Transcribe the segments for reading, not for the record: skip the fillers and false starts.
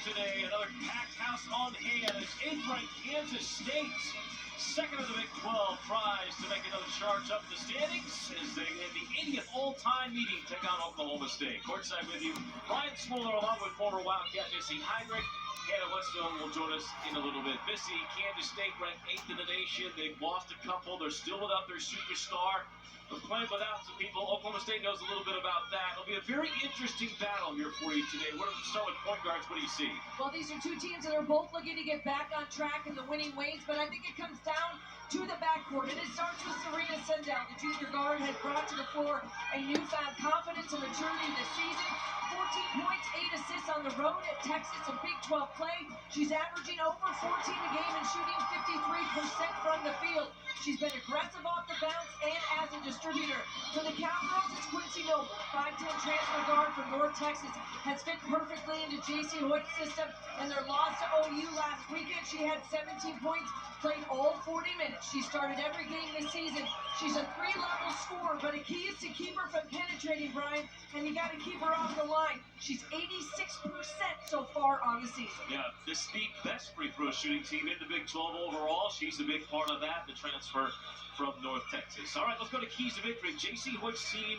today. Another packed house on hand as eighth-ranked Kansas State, second of the Big 12, tries to make another charge up the standings as they have the 80th all-time meeting take on Oklahoma State. Courtside with you, Brian Smoller along with former Wildcat Missy Heinrich. Hannah Whetstone will join us in a little bit. Missy, Kansas State ranked 8th in the nation. They've lost a couple. They're still without their superstar. They're playing without some people. Oklahoma State knows a little bit about that. It'll be a very interesting battle here for you today. We're going to start with point guards. What do you see? Well, these are two teams that are both looking to get back on track in the winning ways, but I think it comes down to the backcourt. And it starts with Serena Sendell. The junior guard has brought to the floor a newfound confidence and maturity this season. 14 points, 8 assists on the road at Texas in Big 12 play. She's averaging over 14 a game and shooting 53% from the field. She's been aggressive off the bounce and as a distributor. For the Cowgirls, it's Quincy Noble, 5'10 transfer guard from North Texas, has fit perfectly into J.C. Hoyt's system. And their loss to OU last weekend, she had 17 points, played all 40 minutes. She started every game this season. She's a 3-level scorer, but a key is to keep her from penetrating, Brian, and you got to keep her off the line. She's 86% so far on the season. Yeah, this is the best free throw shooting team in the Big 12 overall. She's a big part of that, the transfer from North Texas. All right, let's go to keys to victory. J.C. Hoyt's team.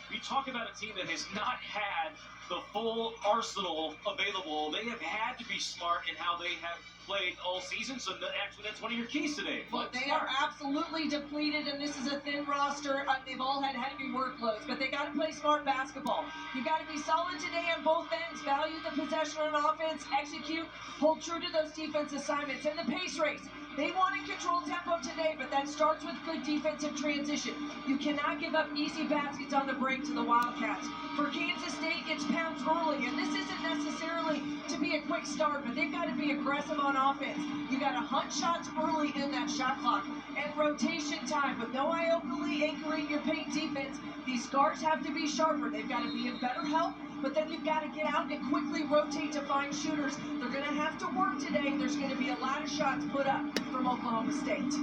We talk about a team that has not had the full arsenal available. They have had to be smart in how they have played all season, so actually that's one of your keys today. Well, they are absolutely depleted, and this is a thin roster. They've all had heavy workloads, but they got to play smart basketball. You got to be solid today on both ends, value the possession on offense, execute, hold true to those defense assignments, and the pace race. They want to control tempo today, but that starts with good defensive transition. You cannot give up easy baskets on the break to the Wildcats. For Kansas State, it's pounds early, and this isn't necessarily to be a quick start, but they've got to be aggressive on offense. You got to hunt shots early in that shot clock and rotation time. With no Iokali anchoring your paint defense, these guards have to be sharper. They've got to be in better help, but then you've got to get out and quickly rotate to find shooters. They're going to have to work today. There's going to be a lot of shots put up from Oklahoma State.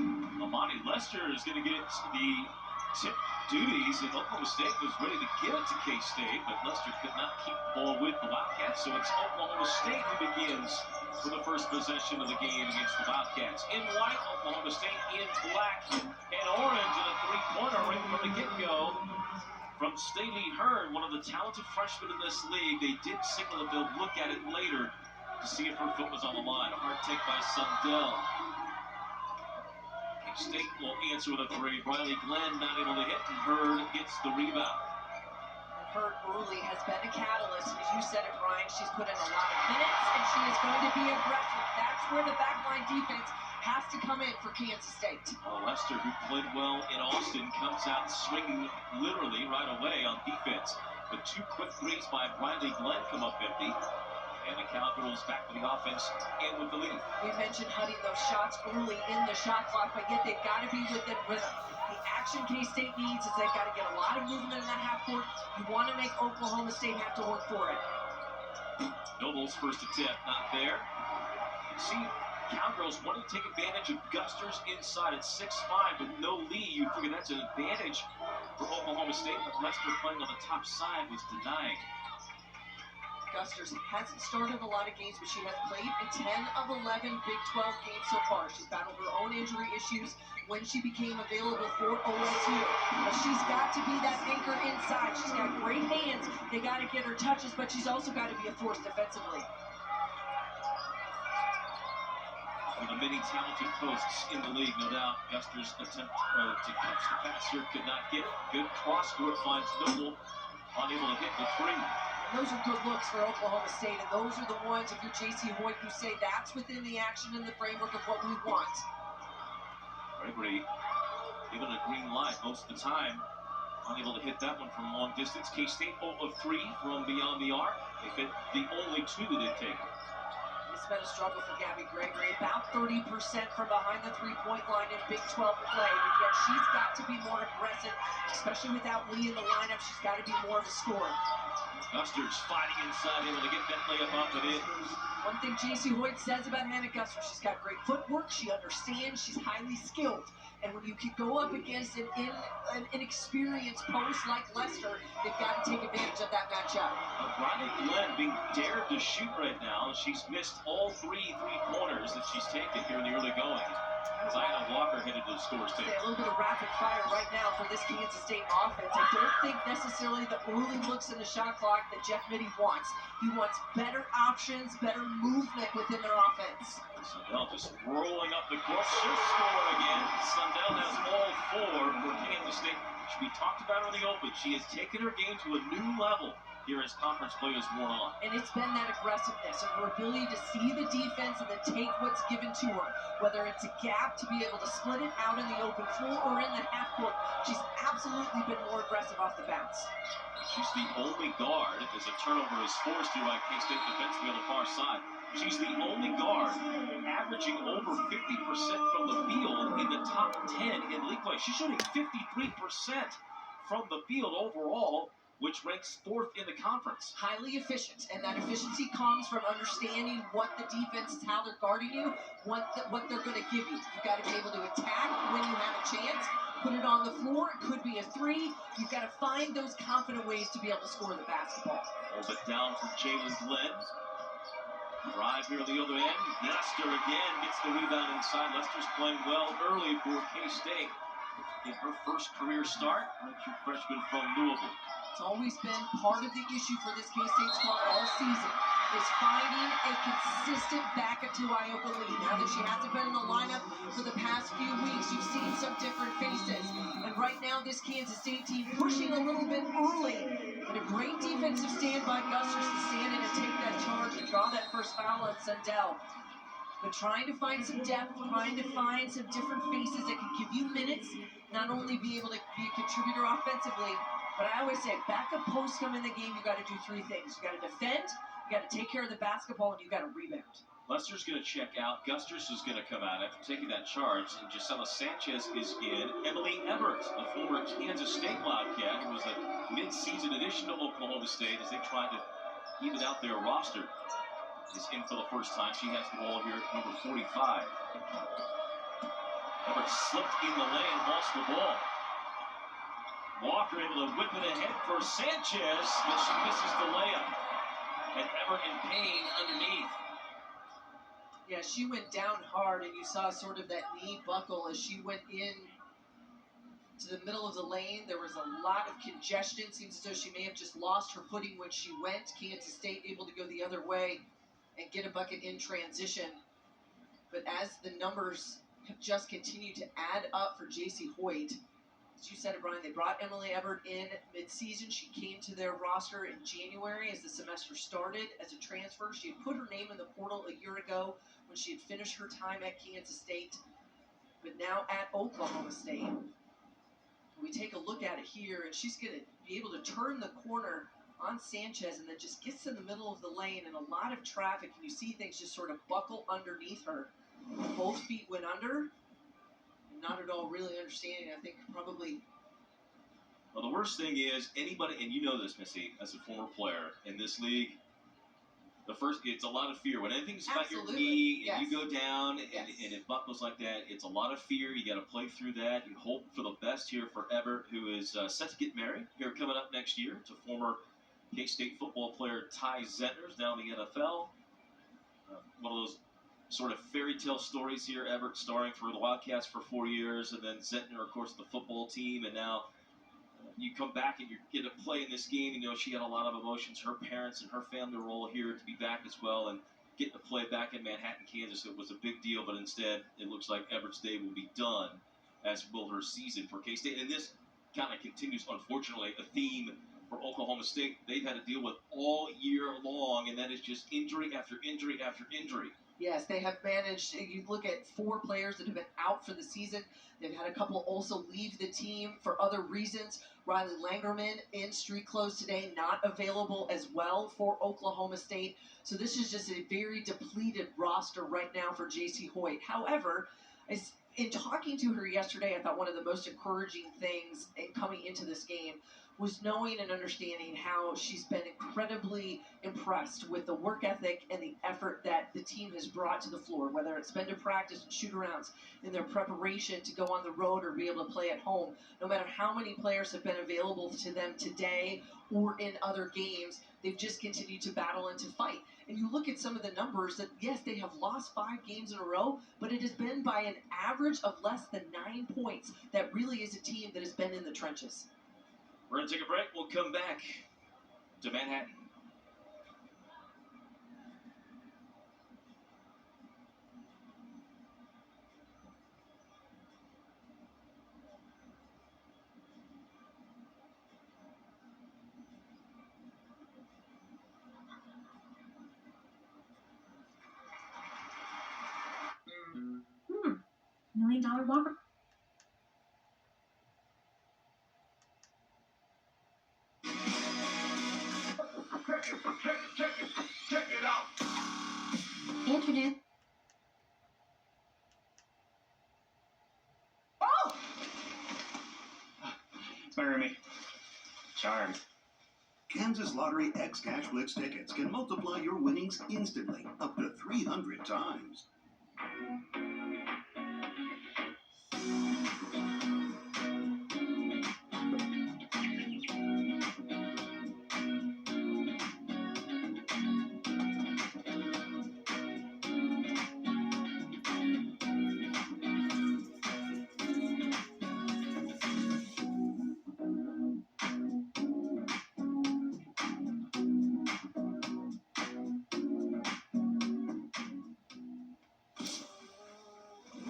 Amani Lester is going to get the tip duties, and Oklahoma State was ready to give it to K-State, but Lester could not keep the ball with the Wildcats, so it's Oklahoma State who begins with the first possession of the game against the Wildcats. In white, Oklahoma State in black and orange, and a three-pointer right from the get-go from Staley Hearn, one of the talented freshmen in this league. They did signal that they'll look at it later to see if her foot was on the line. A hard take by Sundell. K-State will answer with a three. Briley Glenn not able to hit, and Hearn gets the rebound. Hearn early has been a catalyst. As you said it, Brian, she's put in a lot of minutes, and she is going to be aggressive. That's where the backline defense has to come in for Kansas State. Well, Lester, who played well in Austin, comes out swinging literally right away on defense. But two quick threes by Briley Glenn come up empty. And the Cowgirls back to the offense and with the lead. We mentioned hunting those shots early in the shot clock, but yet they've got to be within rhythm. The action K-State needs is they've got to get a lot of movement in that half court. You want to make Oklahoma State have to work for it. Noble's first attempt, not there. See, Cowgirls want to take advantage of Gusters inside at 6'5", with no lead. You figure that's an advantage for Oklahoma State, but Lester playing on the top side was denied. Gusters hasn't started a lot of games, but she has played in 10 of 11 Big 12 games so far. She's battled her own injury issues when she became available for OSU. But she's got to be that anchor inside. She's got great hands. They got to get her touches, but she's also got to be a force defensively. One of the many talented posts in the league, no doubt. Gusters' attempt to catch the pass here could not get it. Good cross court finds Noble, unable to hit the three. Those are good looks for Oklahoma State, and those are the ones, if you're J.C. Hoyt, you say that's within the action and the framework of what we want. Gregory given a green light most of the time. Unable to hit that one from long distance. K-State 0 of 3 from beyond the arc. They've hit the only two they've taken. It's been a struggle for Gabby Gregory. About 30% from behind the three-point line in Big 12 play, but yet she's got to be more aggressive, especially without Lee in the lineup. She's got to be more of a scorer. Guster's fighting inside, able to get that layup off and in. One thing J.C. Hoyt says about Hannah Guster, she's got great footwork, she understands, she's highly skilled. And when you can go up against an inexperienced post like Lester, they've got to take advantage of that matchup. Riley Glenn being dared to shoot right now. She's missed all three-pointers that she's taken here in the early going. Zion Walker headed to the scores table. A little bit of rapid fire right now for this Kansas State offense. I don't think necessarily the early looks in the shot clock that Jeff Mittie wants. He wants better options, better movement within their offense. Sundell just rolling up the court. She'll score again. Sundell has all four for Kansas State. We talked about her in the open. She has taken her game to a new level here as conference play has worn on. And it's been that aggressiveness and her ability to see the defense and then take what's given to her. Whether it's a gap to be able to split it out in the open floor or in the half court, she's absolutely been more aggressive off the bounce. She's the only guard as a turnover is forced here by K-State defensively on the far side. She's the only guard averaging over 50% from the field in the top 10 in league play. She's shooting 53% from the field overall, which ranks 4th in the conference. Highly efficient, and that efficiency comes from understanding what the defense is, how they're guarding you, what they're going to give you. You've got to be able to attack when you have a chance, put it on the floor. It could be a three. You've got to find those confident ways to be able to score the basketball. Hold it down for Jalen Glenn. Drive here on the other end. Guster again gets the rebound inside. Lester's playing well early for K-State in her first career start. True freshman from Louisville. It's always been part of the issue for this K-State squad all season, is finding a consistent backup to Ioka Lee. Now that she hasn't been in the lineup for the past few weeks, you've seen some different faces. And right now, this Kansas State team pushing a little bit early. And a great defensive stand by Gusters to stand in and take that charge and draw that first foul on Sundell. But trying to find some depth, trying to find some different faces that can give you minutes, not only be able to be a contributor offensively, but I always say, backup posts come in the game, you got to do three things. You got to defend, you got to take care of the basketball, and you got to rebound. Lester's going to check out. Gusters is going to come out after taking that charge. And Gisela Sanchez is in. Emily Everett, the former Kansas State Wildcat, who was a mid-season addition to Oklahoma State as they tried to even out their roster, is in for the first time. She has the ball here at number 45. Everett slipped in the lane, lost the ball. Walker able to whip it ahead for Sanchez, but she misses the layup. And Everett in pain underneath. Yeah, she went down hard, and you saw sort of that knee buckle as she went in to the middle of the lane. There was a lot of congestion. Seems as though she may have just lost her footing when she went. Kansas State able to go the other way and get a bucket in transition. But as the numbers have just continued to add up for J.C. Hoyt, as you said it, Brian, they brought Emily Everett in mid-season. She came to their roster in January as the semester started as a transfer. She had put her name in the portal a year ago when she had finished her time at Kansas State, but now at Oklahoma State. We take a look at it here, and she's going to be able to turn the corner on Sanchez and then just gets in the middle of the lane and a lot of traffic, and you see things just sort of buckle underneath her. Both feet went under. Not at all really understanding, I think probably. Well, the worst thing is anybody, and you know this, Missy, as a former player in this league, it's a lot of fear. When anything's about your knee and you go down and it buckles like that, it's a lot of fear. You got to play through that. You hope for the best here for Everett, who is set to get married here coming up next year to former K-State football player Ty Zentner's down in the NFL. One of those sort of fairy tale stories here. Everett starring for the Wildcats for 4 years, and then Zentner, of course, the football team, and now you come back and you get to play in this game. You know, she had a lot of emotions. Her parents and her family were all here to be back as well, and getting to play back in Manhattan, Kansas, it was a big deal, but instead it looks like Everett's day will be done, as will her season for K-State. And this kind of continues, unfortunately, a theme for Oklahoma State they've had to deal with all year long, and that is just injury after injury after injury. Yes, they have managed. You look at 4 players that have been out for the season. They've had a couple also leave the team for other reasons. Riley Langerman in street clothes today, not available as well for Oklahoma State. So this is just a very depleted roster right now for J.C. Hoyt. However, in talking to her yesterday, I thought one of the most encouraging things in coming into this game was knowing and understanding how she's been incredibly impressed with the work ethic and the effort that the team has brought to the floor, whether it's been to practice and shoot-arounds, in their preparation to go on the road or be able to play at home. No matter how many players have been available to them today or in other games, they've just continued to battle and to fight. And you look at some of the numbers that, yes, they have lost 5 games in a row, but it has been by an average of less than 9 points. That really is a team that has been in the trenches. We're going to take a break. We'll come back to Manhattan. $1 million Whopper. Check it out. Introduce. Oh! It's my roomie. Charmed. Kansas Lottery X Cash Blitz tickets can multiply your winnings instantly, up to 300 times.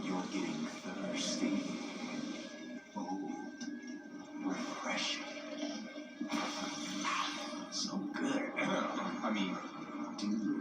You're getting thirsty. Oh, refreshing. So good. I mean, dude.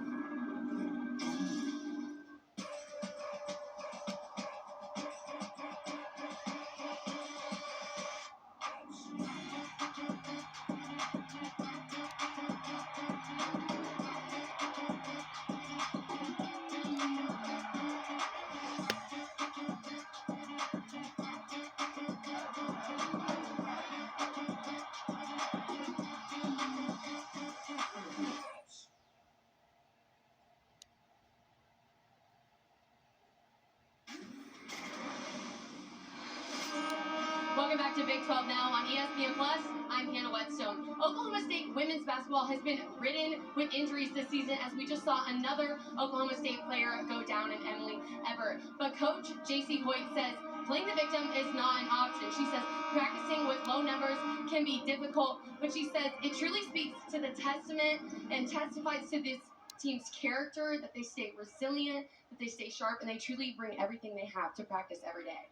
Welcome back to Big 12 Now on ESPN Plus. I'm Hannah Whetstone. Oklahoma State women's basketball has been ridden with injuries this season, as we just saw another Oklahoma State player go down in Emily Everett. But Coach J.C. Hoyt says playing the victim is not an option. She says practicing with low numbers can be difficult, but she says it truly speaks to the testament and testifies to this team's character, that they stay resilient, that they stay sharp, and they truly bring everything they have to practice every day.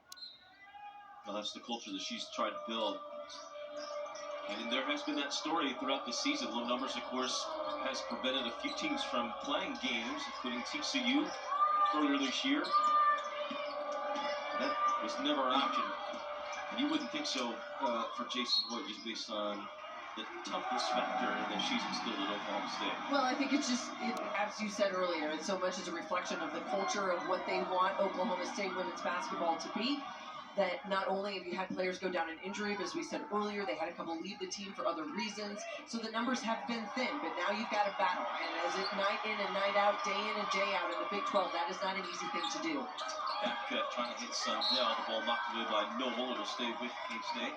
Well, that's the culture that she's tried to build. And there has been that story throughout the season. Low numbers, of course, has prevented a few teams from playing games, including TCU earlier this year. That was never an option. And you wouldn't think so for Jason Hoyt, just based on the toughness factor that she's instilled at Oklahoma State. Well, I think it's just, as you said earlier, it's so much as a reflection of the culture of what they want Oklahoma State women's basketball to be. That not only have you had players go down in injury, but as we said earlier, they had a couple leave the team for other reasons. So the numbers have been thin, but now you've got a battle. And as it night in and night out, day in and day out in the Big 12, that is not an easy thing to do. Back trying to hit Sundell. The ball knocked away by Noble. It'll stay with K-State.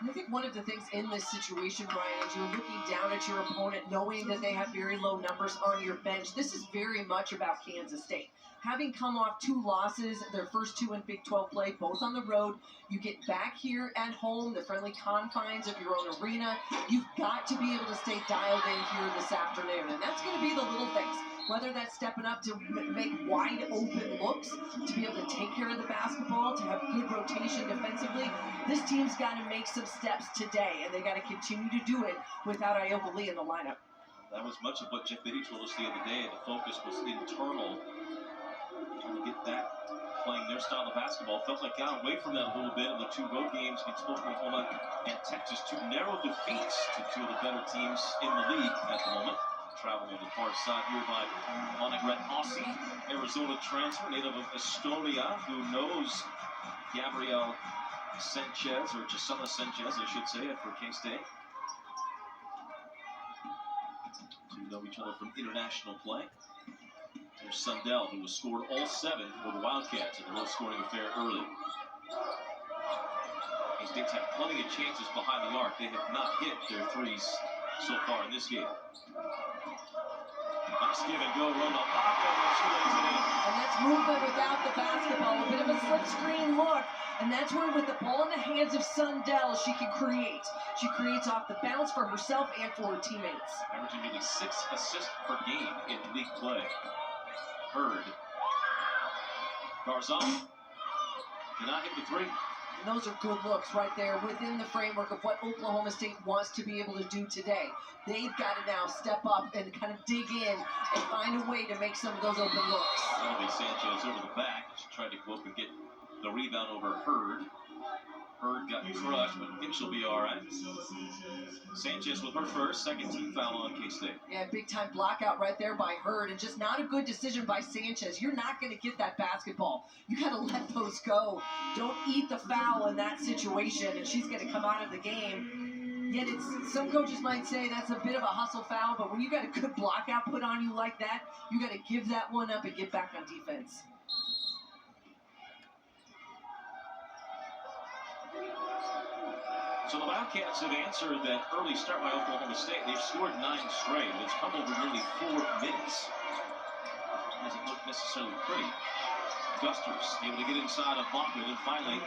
I think one of the things in this situation, Brian, is you're looking down at your opponent, knowing that they have very low numbers on your bench. This is very much about Kansas State. Having come off 2 losses, their first 2 in Big 12 play, both on the road, you get back here at home, the friendly confines of your own arena. You've got to be able to stay dialed in here this afternoon, and that's going to be the little things. Whether that's stepping up to make wide open looks, to be able to take care of the basketball, to have good rotation defensively, this team's got to make some steps today, and they got to continue to do it without Ioka Lee in the lineup. That was much of what Jeff Biddy told us the other day. The focus was internal. Trying to get back playing their style of basketball. Felt like got away from that a little bit in the 2 road games against Oklahoma and Texas. 2 narrow defeats to 2 of the better teams in the league at the moment. Traveling on the far side here by Monegret Aussie, Arizona transfer, native of Estonia, who knows Gabrielle Sanchez, or Gisela Sanchez, I should say, for K-State. to know each other from international play. There's Sundell, who has scored all 7 for the Wildcats in a low-scoring affair early. K-State's had plenty of chances behind the arc. They have not hit their threes so far in this game. Nice give and go, Rona Poppin, and she lays it in. And that's movement without the basketball. A bit of a slip screen look. And that's where, with the ball in the hands of Sundell, she can create. She creates off the bounce for herself and for her teammates. Averaging nearly 6 assists per game in league play. Hurd. Garzon cannot hit the 3. And those are good looks right there within the framework of what Oklahoma State wants to be able to do today. They've got to now step up and kind of dig in and find a way to make some of those open looks. Elvie Sanchez over the back. She tried to go up and get the rebound over Hurd. Hurd got crushed, but I think she'll be all right. Sanchez with her first, second team foul on K-State. Yeah, big time block out right there by Hurd, and just not a good decision by Sanchez. You're not going to get that basketball. You got to let those go. Don't eat the foul in that situation, and she's going to come out of the game. Yet some coaches might say that's a bit of a hustle foul, but when you got a good block out put on you like that, you got to give that one up and get back on defense. So the Wildcats have answered that early start by Oklahoma State. They've scored 9 straight. It's come over nearly 4 minutes. Hasn't looked necessarily pretty. Gusters able to get inside of Bachman, and finally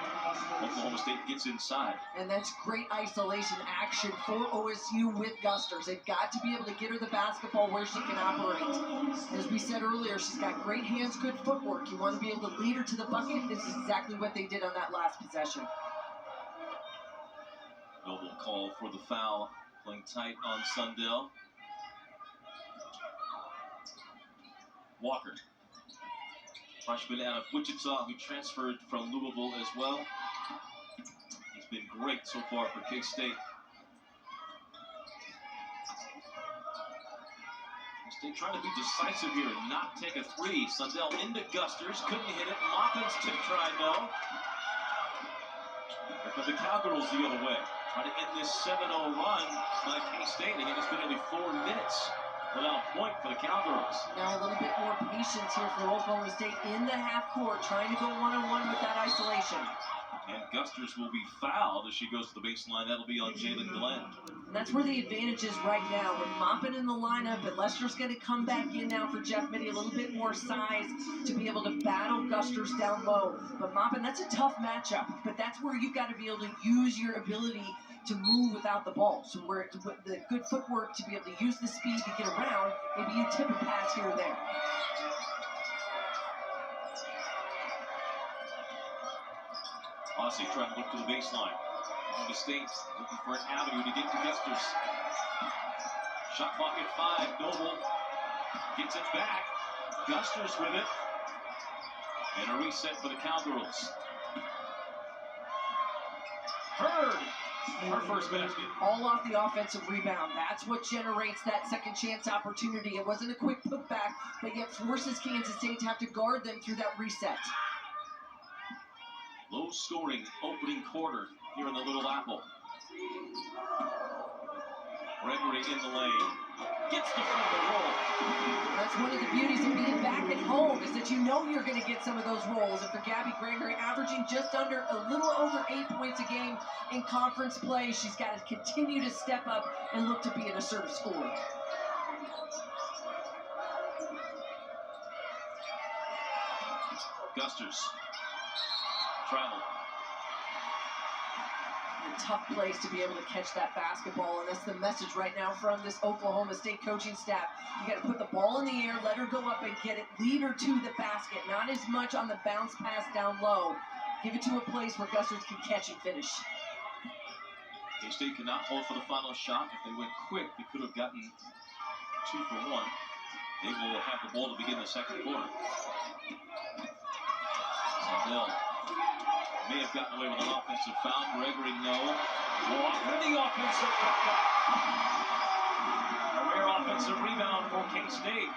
Oklahoma State gets inside. And that's great isolation action for OSU with Gusters. They've got to be able to get her the basketball where she can operate. As we said earlier, she's got great hands, good footwork. You want to be able to lead her to the bucket. This is exactly what they did on that last possession. Noble call for the foul, playing tight on Sundell. Walker, freshman out of Wichita, who transferred from Louisville as well. He's been great so far for K-State. K-State trying to be decisive here and not take a 3. Sundell into Gusters, couldn't hit it. Maupin's tip try, no. Here come the Cowgirls the other way. Trying to end this 7-0 run by K-State. Again, it's been nearly 4 minutes without a point for the Cowgirls. Now a little bit more patience here for Oklahoma State in the half court, trying to go one-on-one with that isolation. And Gusters will be fouled as she goes to the baseline. That'll be on Jalen Glenn. And that's where the advantage is right now. With Maupin in the lineup, and Lester's going to come back in now for Jeff Mittie, a little bit more size to be able to battle Gusters down low. But Maupin, that's a tough matchup. But that's where you've got to be able to use your ability to move without the ball. So where the good footwork to be able to use the speed to get around, maybe you tip a pass here or there. Aussie trying to look to the baseline. Oklahoma State looking for an avenue to get to Gusters. Shot clock at 5. Noble gets it back. Gusters with it. And a reset for the Cowgirls. Hurd, her first basket. All off the offensive rebound. That's what generates that second chance opportunity. It wasn't a quick putback, but yet forces Kansas State to have to guard them through that reset. Low scoring opening quarter here in the Little Apple. Gregory in the lane. Gets the front roll. That's one of the beauties of being back at home, is that you know you're going to get some of those rolls. And for Gabby Gregory, averaging just under a little over 8 points a game in conference play, she's got to continue to step up and look to be an assertive scorer. Gusters. Travel. A tough place to be able to catch that basketball, and that's the message right now from this Oklahoma State coaching staff. You got to put the ball in the air, let her go up and get it, lead her to the basket, not as much on the bounce pass down low. Give it to a place where Gusters can catch and finish. K-State cannot hold for the final shot. If they went quick, they could have gotten 2 for 1. They will have the ball to begin the second quarter. Sundell may have gotten away with an offensive foul. Gregory, no. Walker, the offensive putback. A rare offensive rebound for K-State.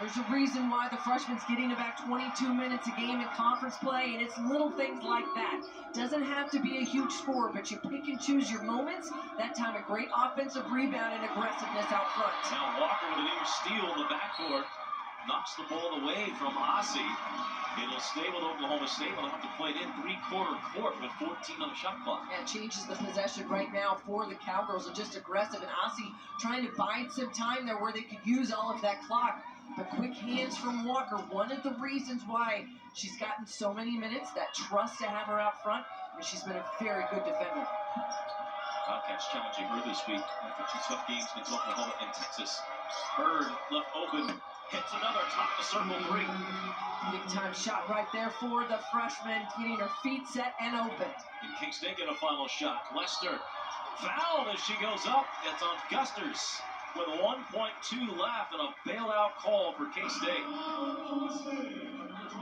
There's a reason why the freshman's getting about 22 minutes a game in conference play, and it's little things like that. Doesn't have to be a huge score, but you pick and choose your moments. That time, a great offensive rebound and aggressiveness out front. Now Walker with a near steal in the backcourt. Knocks the ball away from Ossie. It'll stay with Oklahoma State. They'll have to play it in three-quarter court with 14 on the shot clock. Yeah, changes the possession right now for the Cowgirls. Are just aggressive, and Ossie trying to bide some time there where they could use all of that clock. But quick hands from Walker, one of the reasons why she's gotten so many minutes, that trust to have her out front, and she's been a very good defender. Wildcats challenging her this week after two tough games against Oklahoma and Texas. Bird left open, hits another top of the circle three. Big time shot right there for the freshman, getting her feet set and open. And K-State get a final shot. Lester fouled as she goes up. It's on Gusters with 1.2 left and a bailout call for K-State.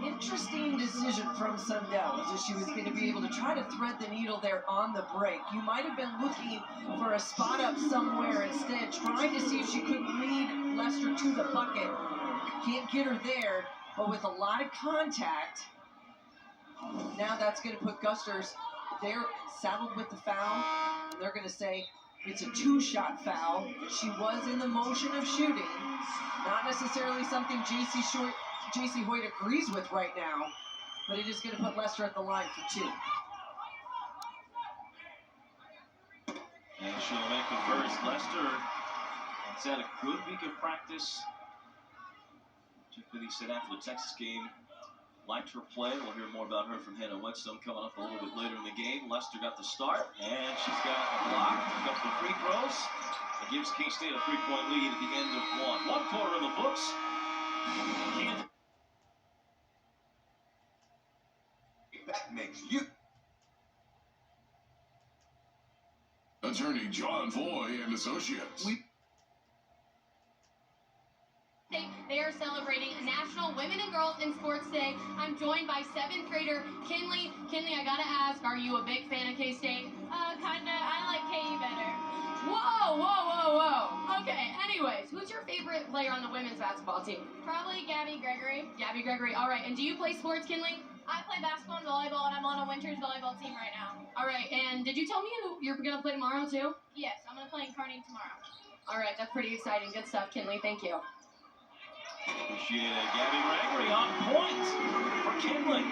Interesting decision from Sundell, as if she was going to be able to try to thread the needle there on the break. You might have been looking for a spot up somewhere instead, trying to see if she could lead Lester to the bucket. Can't get her there, but with a lot of contact, now that's going to put Gusters, they're saddled with the foul. They're going to say it's a two-shot foul. She was in the motion of shooting, not necessarily something J.C. Hoyt agrees with right now, but it is going to put Lester at the line for two. And she'll make the first. Lester has had a good week of practice. Jeff Biddy said after the Texas game, liked her play. We'll hear more about her from Hannah Whetstone coming up a little bit later in the game. Lester got the start, and she's got a block, a couple of free throws. It gives K-State a 3-point lead at the end of one. One quarter in the books. Kansas. That makes you. Attorney John Foy and Associates. They are celebrating National Women and Girls in Sports Day. I'm joined by 7th grader Kinley. Kinley, I gotta ask, are you a big fan of K-State? Kinda. I like KU better. Whoa, whoa, whoa, whoa. Okay, anyways, who's your favorite player on the women's basketball team? Probably Gabby Gregory. Gabby Gregory. All right, and do you play sports, Kinley? I play basketball and volleyball, and I'm on a winter's volleyball team right now. All right, and did you tell me you're gonna play tomorrow too? Yes, I'm gonna play in Kearney tomorrow. All right, that's pretty exciting. Good stuff, Kinley. Thank you. Appreciate it. Gabby Gregory on point for Kinley.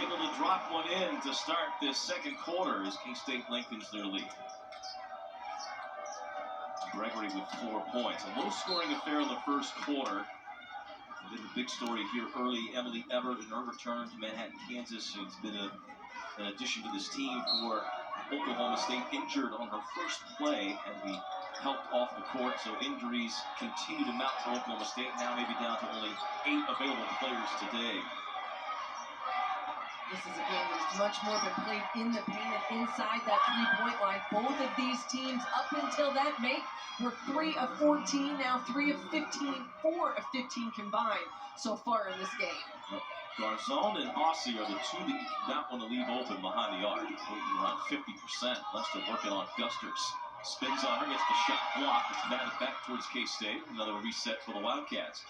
Able to drop one in to start this second quarter as K-State lengthens their lead. Gregory with 4 points. A low-scoring affair in the first quarter. And then the big story here early, Emily Everett in her return to Manhattan, Kansas. It's been an addition to this team for Oklahoma State, injured on her first play and we helped off the court, so injuries continue to mount for Oklahoma State, now maybe down to only 8 available players today. This is a game that's much more been played in the paint and inside that three-point line. Both of these teams, up until that make, were 3 of 14, now 3 of 15, 4 of 15 combined so far in this game. Garzon and Ossie are the two that you do not want to leave open behind the arc. Around 50%. Lester working on Gusters. Spins on her, gets the shot blocked. It's batted back towards K-State. Another reset for the Wildcats.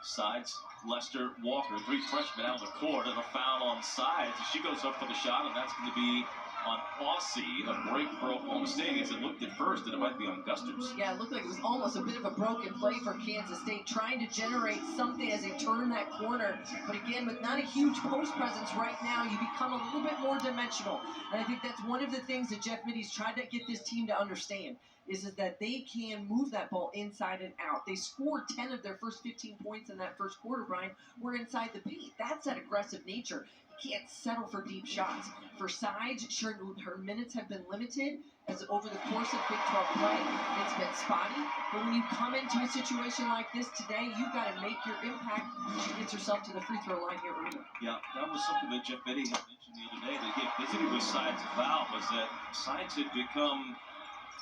Sides, Lester, Walker, 3 freshmen out of the court, and a foul on sides. She goes up for the shot, and that's going to be on Ossie. A break for Oklahoma State as it looked at first, and it might be on Gusters. Yeah, it looked like it was almost a bit of a broken play for Kansas State, trying to generate something as they turn that corner. But again, with not a huge post presence right now, you become a little bit more dimensional. And I think that's one of the things that Jeff Mitty's tried to get this team to understand, is that they can move that ball inside and out. They scored 10 of their first 15 points in that first quarter, Brian, were inside the paint. That's that aggressive nature. You can't settle for deep shots. For Sides, sure, her minutes have been limited as over the course of Big 12 play. It's been spotty. But when you come into a situation like this today, you've got to make your impact. She gets herself to the free throw line here early. Yeah, that was something that Jeff Mitty had mentioned the other day that he had visited with Sides about, was that Sides had become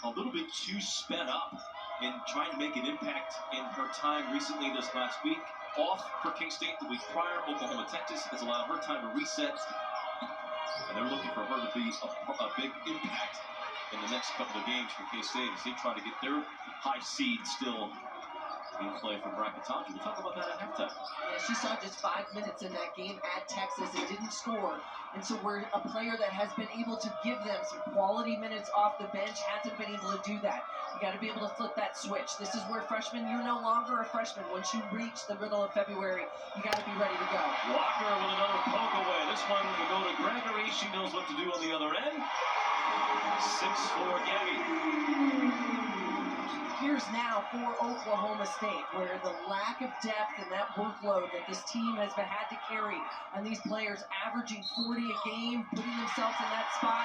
a little bit too sped up in trying to make an impact in her time recently this last week. Off for K-State the week prior. Oklahoma, Texas has allowed her time to reset. And they're looking for her to be a big impact in the next couple of games for K-State as they try to get their high seed still Good play from Bracken Thompson. We'll talk about that at halftime. Yeah, she saw just 5 minutes in that game at Texas and didn't score. And so we're a player that has been able to give them some quality minutes off the bench, hasn't been able to do that. You got to be able to flip that switch. This is where freshmen, you're no longer a freshman. Once you reach the middle of February, you got to be ready to go. Walker with another poke away. This one will go to Gregory. She knows what to do on the other end. 6-4 Gabby. Here's now for Oklahoma State, where the lack of depth and that workload that this team has had to carry, and these players averaging 40 a game, putting themselves in that spot,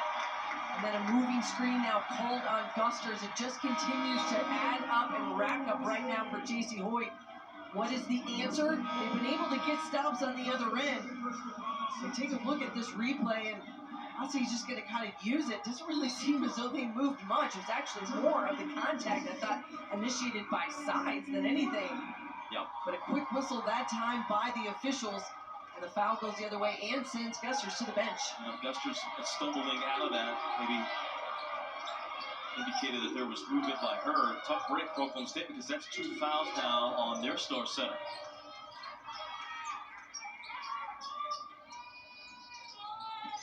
and then a moving screen now called on Gusters. It just continues to add up and rack up right now for JC Hoyt. What is the answer? They've been able to get stops on the other end. So take a look at this replay, and honestly, he's just going to kind of use it. Doesn't really seem as though they moved much. It was actually more of the contact, I thought, initiated by sides than anything. Yep. But a quick whistle that time by the officials, and the foul goes the other way and sends Gusters to the bench. Gusters stumbling out of that, maybe indicated that there was movement by her. Tough break for Oklahoma State because that's 2 fouls now on their star center.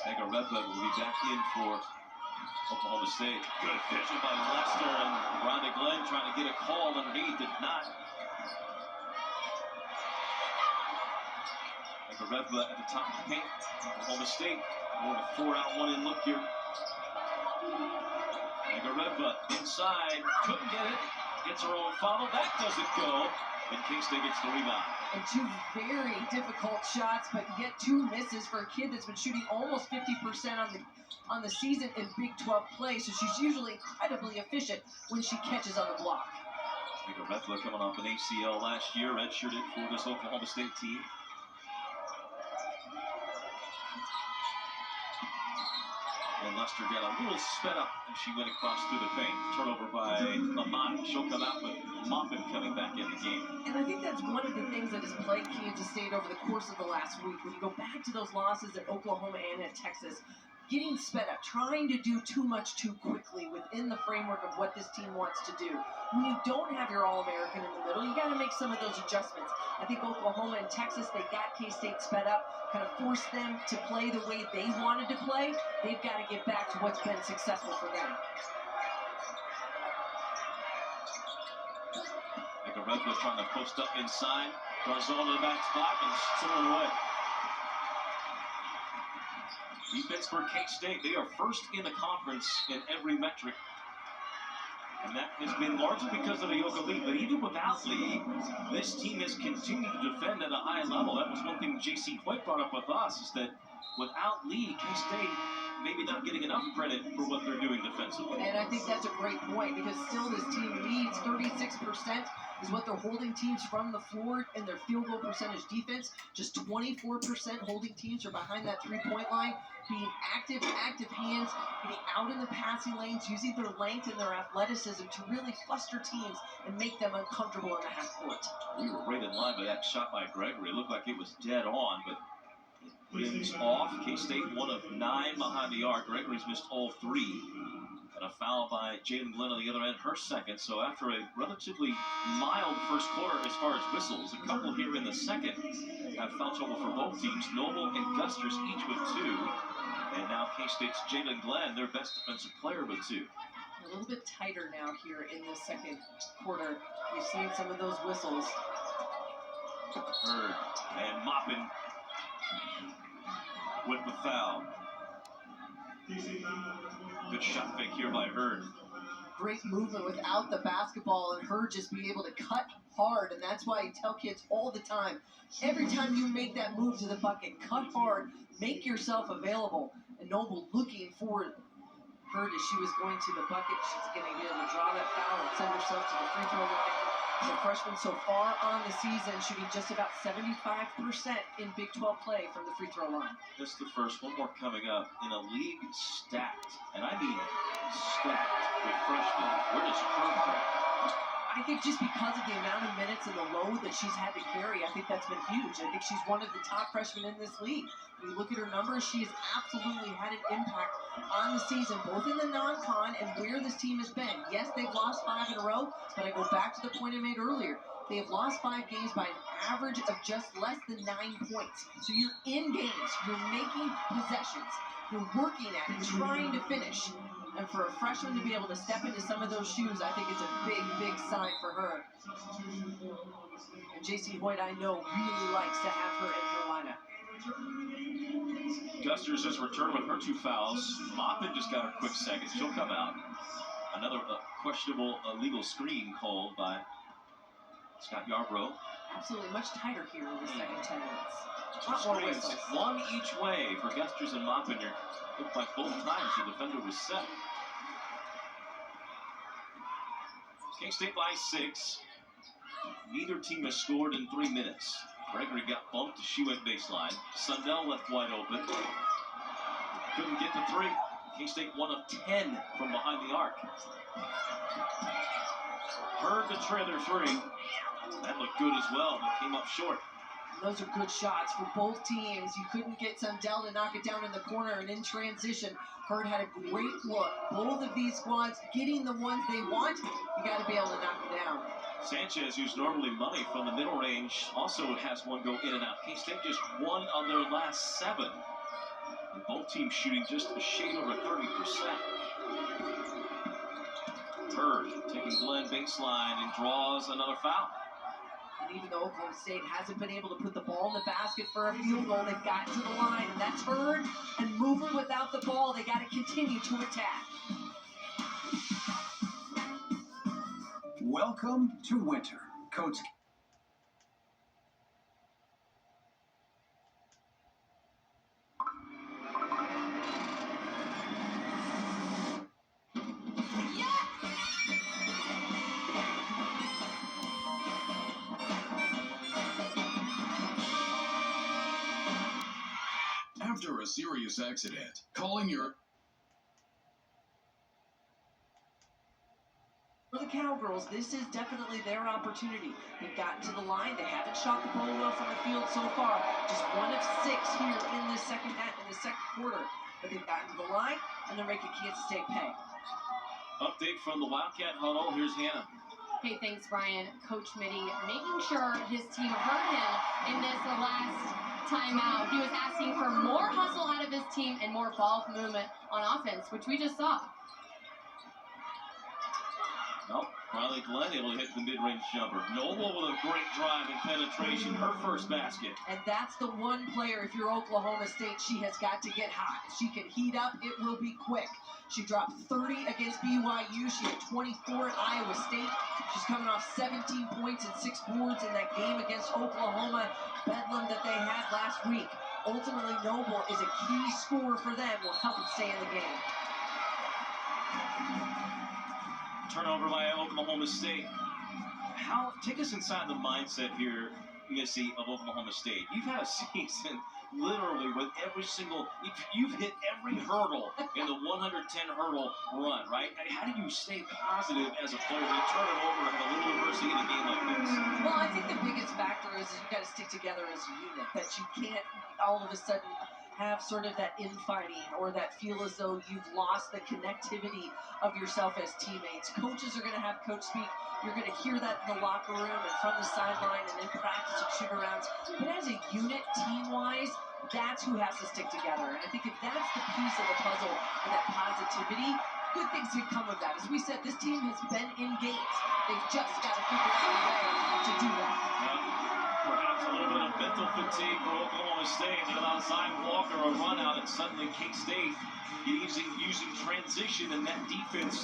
Megan Redbud will be back in for Oklahoma State. Good vision by Lester, and Rhonda Glenn trying to get a call underneath, did not. Megan Redbud at the top of the paint. Oklahoma State, more of a 4-out-1-in look here. Megan Redbud inside, couldn't get it. Gets her own foul. That doesn't go. And K-State gets the rebound. And 2 very difficult shots, but yet 2 misses for a kid that's been shooting almost 50% on the season in Big 12 play. So she's usually incredibly efficient when she catches on the block. Megan Redbud coming off an ACL last year, redshirted for this Oklahoma State team. And Lester got a little sped up as she went across through the paint. Turnover by Amani. She'll come out with Maupin coming back in the game. And I think that's one of the things that has plagued Kansas State over the course of the last week. When you go back to those losses at Oklahoma and at Texas, getting sped up, trying to do too much too quickly within the framework of what this team wants to do. When you don't have your All-American in the middle, you got to make some of those adjustments. I think Oklahoma and Texas, they got K-State sped up, kind of forced them to play the way they wanted to play. They've got to get back to what's been successful for them. Megan Redbud trying to post up inside. Garzon to the back spot and stolen away. Defense for K-State. They are first in the conference in every metric. And that has been largely because of Ayoka Lee. But even without Lee, this team has continued to defend at a high level. That was one thing J.C. Hoyt brought up with us, is that without Lee, K-State maybe not getting enough credit for what they're doing defensively. And I think that's a great point, because still this team leads 36% is what they're holding teams from the floor in their field goal percentage defense. Just 24% holding teams are behind that three-point line. Being active hands, getting out in the passing lanes, using their length and their athleticism to really fluster teams and make them uncomfortable in the half court. We were right in line by that shot by Gregory. It looked like it was dead on, but it wins off. K-State 1 of 9 behind the arc. Gregory's missed all 3. And a foul by Jalen Glenn on the other end, her second. So after a relatively mild first quarter as far as whistles, a couple here in the second have foul trouble for both teams. Noble and Gusters each with 2. And now K-State's Jalen Glenn, their best defensive player, with 2. A little bit tighter now here in the second quarter. We've seen some of those whistles. Hurd and Maupin with the foul. Good shot fake here by Hurd. Great movement without the basketball, and her just be able to cut hard, and that's why I tell kids all the time, every time you make that move to the bucket, cut hard, make yourself available. And Noble looking for Hurd as she was going to the bucket. She's going to be able to draw that foul and send herself to the free throw line. The freshman so far on the season shooting just about 75% in Big 12 play from the free throw line. This is the first. One more coming up in a league stacked, and I mean stacked, with freshmen. Where does Hurd go? I think just because of the amount of minutes and the load that she's had to carry, I think that's been huge. I think she's one of the top freshmen in this league. When you look at her numbers, she has absolutely had an impact on the season, both in the non-con and where this team has been. Yes, they've lost 5 in a row, but I go back to the point I made earlier. They have lost 5 games by an average of just less than 9 points. So you're in games, you're making possessions, you're working at it, trying to finish. And for a freshman to be able to step into some of those shoes, I think it's a big, big sign for her. And J.C. Hoyt, I know, really likes to have her in her lineup. Gusters has returned with her 2 fouls. Maupin just got her quick second. She'll come out. Another questionable illegal screen called by Scott Yarbrough. Absolutely, much tighter here in the second 10 minutes. 2 screens, 1 each way for Gusters and Maupin. It looked like both times the defender was set. K-State by 6. Neither team has scored in 3 minutes. Gregory got bumped as she went baseline. Sundell left wide open. Couldn't get the 3. K-State 1 of 10 from behind the arc. Hurd to trailer 3. That looked good as well, but came up short. Those are good shots for both teams. You couldn't get Sundell to knock it down in the corner, and in transition, Hurd had a great look. Both of these squads getting the ones they want. You got to be able to knock them down. Sanchez, who's normally money from the middle range, also has one go in and out. K-State just 1 of their last 7. And both teams shooting just a shade over 30%. Hurd taking Glenn baseline and draws another foul. And even though Oklahoma State hasn't been able to put the ball in the basket for a field goal, they've gotten to the line, and that's Hurd. And moving without the ball, they got to continue to attack. Welcome to winter. Coach After a serious accident, calling your... For the Cowgirls, this is definitely their opportunity. They've gotten to the line. They haven't shot the ball well from the field so far. Just 1 of 6 here in the second quarter. But they've gotten to the line, and they're making Kansas State pay. Update from the Wildcat huddle. Here's Hannah. Hey, thanks, Brian. Coach Mitty making sure his team heard him in this last timeout. He was asking for more hustle out of his team and more ball movement on offense, which we just saw. Nope. Riley Glenn able to hit the mid-range jumper. Noble with a great drive and penetration. Her first basket. And that's the one player, if you're Oklahoma State, she has got to get hot. If she can heat up, it will be quick. She dropped 30 against BYU. She had 24 at Iowa State. She's coming off 17 points and 6 boards in that game against Oklahoma Bedlam that they had last week. Ultimately, Noble is a key scorer for them. Will help them stay in the game. Turnover by Oklahoma State. Take us inside the mindset here, Missy, of Oklahoma State. You've had a season literally with every single, you've hit every hurdle in the 110 hurdle run, right? How do you stay positive as a player when you turn it over and have a little adversity in a game like this? Well, I think the biggest factor is you got to stick together as a unit, that you can't all of a sudden have sort of that infighting or that feel as though you've lost the connectivity of yourself as teammates. Coaches are going to have coach speak. You're going to hear that in the locker room and from the sideline and in practice and shoot-arounds. But as a unit, team-wise, that's who has to stick together. And I think if that's the piece of the puzzle and that positivity, good things can come with that. As we said, this team has been in games. They've just got to figure out a way to do that. Perhaps a little bit of mental fatigue for Oklahoma State. They allow Zion Walker a run out, and suddenly K-State using transition and that defense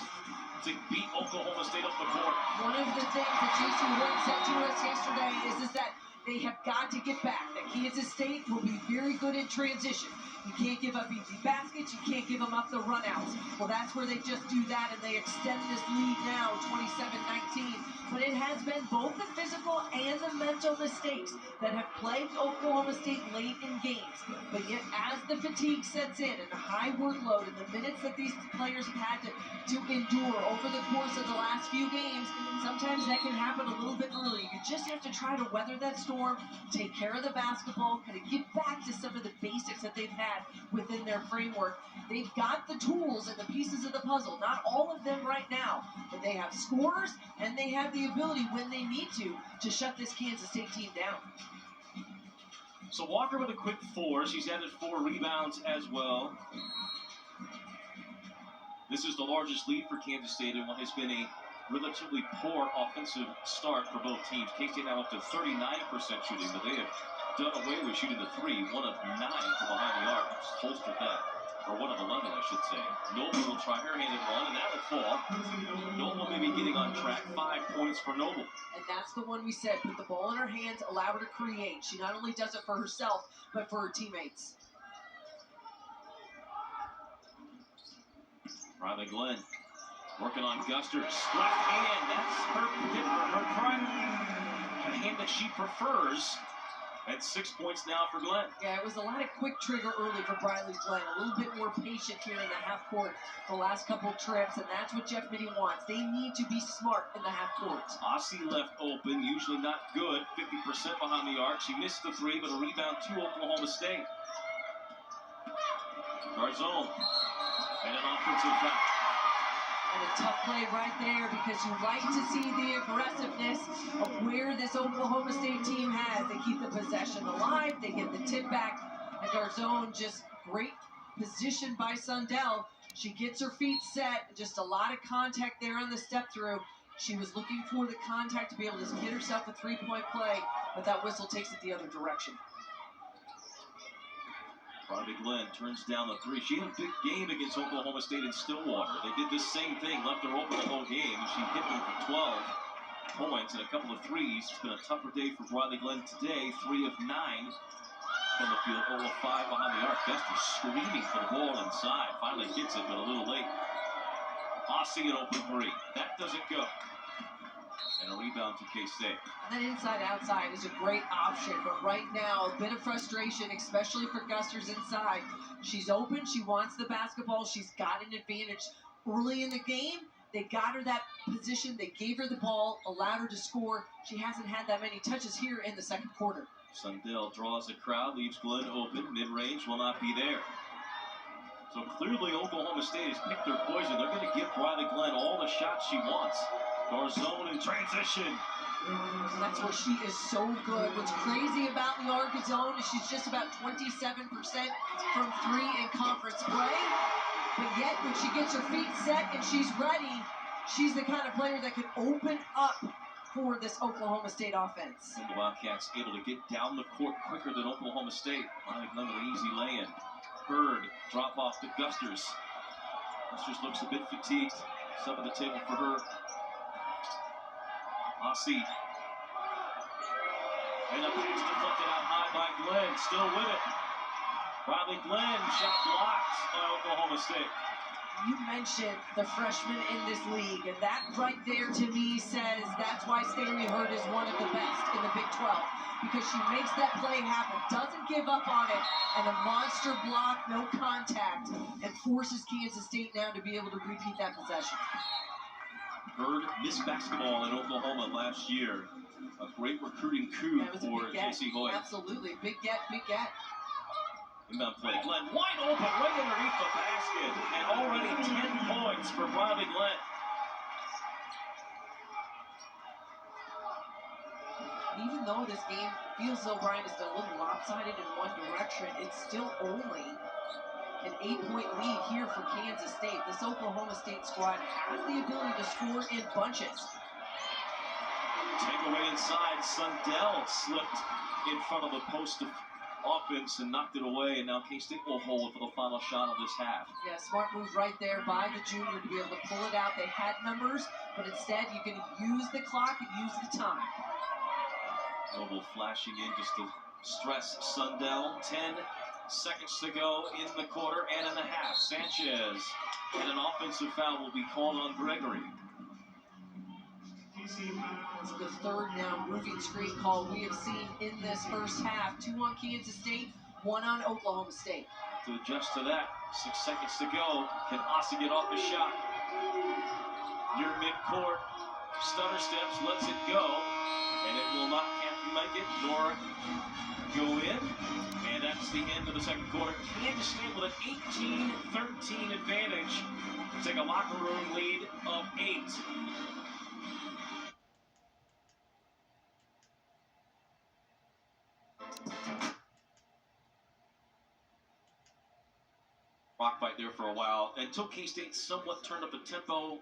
to beat Oklahoma State up the court. One of the things that J.C. Horton said to us yesterday is that they have got to get back. That Kansas State will be very good in transition. You can't give up easy baskets. You can't give them up the runouts. Well, that's where they just do that, and they extend this lead now, 27-19. But it has been both the physical and the mental mistakes that have plagued Oklahoma State late in games. But yet, as the fatigue sets in and the high workload and the minutes that these players have had to endure over the course of the last few games, sometimes that can happen a little bit early. You just have to try to weather that storm, take care of the basketball, kind of get back to some of the basics that they've had within their framework. They've got the tools and the pieces of the puzzle, not all of them right now, but they have scores and they have the ability when they need to shut this Kansas State team down. So Walker with a quick 4. She's added 4 rebounds as well. This is the largest lead for Kansas State in what has been a relatively poor offensive start for both teams. K-State now up to 39% shooting, but they have done away with shooting the 3, 1 of 9 from behind the arc. Holstered that, or 1 of 11, I should say. Noble will try her hand at 1, and that will fall. Noble may be getting on track. 5 points for Noble. And that's the one we said, put the ball in her hands, allow her to create. She not only does it for herself, but for her teammates. Riley Glenn working on Guster's left hand. That's her hand that she prefers. And 6 points now for Glenn. Yeah, it was a lot of quick trigger early for Briley Glenn. A little bit more patient here in the half court the last couple trips, and that's what Jeff Mittie wants. They need to be smart in the half court. Aussie left open, usually not good. 50% behind the arc. She missed the 3, but a rebound to Oklahoma State. Garzone. And an offensive foul. And a tough play right there because you like to see the aggressiveness of where this Oklahoma State team has. They keep the possession alive, they get the tip back, and Garzone just great position by Sundell. She gets her feet set, just a lot of contact there on the step through. She was looking for the contact to be able to get herself a three-point play, but that whistle takes it the other direction. Riley Glenn turns down the 3. She had a big game against Oklahoma State in Stillwater. They did the same thing, left her open the whole game. She hit them for 12 points and a couple of threes. It's been a tougher day for Riley Glenn today. 3 of 9 from the field, 0 of 5 behind the arc. Guster screaming for the ball inside. Finally gets it, but a little late. Aussie an open 3. That doesn't go. And a rebound to K-State. And then inside-outside is a great option, but right now, a bit of frustration, especially for Guster's inside. She's open, she wants the basketball, she's got an advantage early in the game. They got her that position, they gave her the ball, allowed her to score. She hasn't had that many touches here in the second quarter. Sundell draws the crowd, leaves Glenn open, mid-range will not be there. So clearly Oklahoma State has picked their poison. They're going to give Riley Glenn all the shots she wants. Garzone in transition. That's where she is so good. What's crazy about the Garzone is she's just about 27% from 3 in conference play. But yet, when she gets her feet set and she's ready, she's the kind of player that can open up for this Oklahoma State offense. And the Wildcats able to get down the court quicker than Oklahoma State. Riley Glenn with an easy lay-in. Bird drop off to Gusters. Gusters looks a bit fatigued. Sub at the table for her. Aussie. And a pass deflected out high by Glenn. Still with it. Riley Glenn, shot blocked by Oklahoma State. You mentioned the freshman in this league, and that right there to me says that's why Stanley Hurt is one of the best in the Big 12. Because she makes that play happen, doesn't give up on it, and a monster block, no contact, and forces Kansas State now to be able to repeat that possession. Bird missed basketball in Oklahoma last year. A great recruiting coup for J.C. Hoyt. Absolutely. Big get, big get. Inbound play. Glenn wide open right underneath the basket. And already 10 points for Riley Glenn. Even though this game feels so Brian has been a little lopsided in one direction, it's still only an 8-point lead here for Kansas State. This Oklahoma State squad has the ability to score in bunches. Takeaway inside. Sundell slipped in front of the post of offense and knocked it away, and now K-State will hold for the final shot of this half. Yeah, smart move right there by the junior to be able to pull it out. They had numbers, but instead you can use the clock and use the time. Noble flashing in just to stress Sundell. 10 seconds to go in the quarter and in the half. Sanchez and an offensive foul will be called on Gregory. It's the third now moving screen call we have seen in this first half. 2 on Kansas State, 1 on Oklahoma State. To adjust to that, 6 seconds to go. Can Aussie get off the shot? Near midcourt, stutter steps, lets it go, and it will not make it nor go in. And that's the end of the second quarter. Kansas State with an 18-13 advantage to take a locker room lead of 8. rock fight there for a while until K-State somewhat turned up the tempo.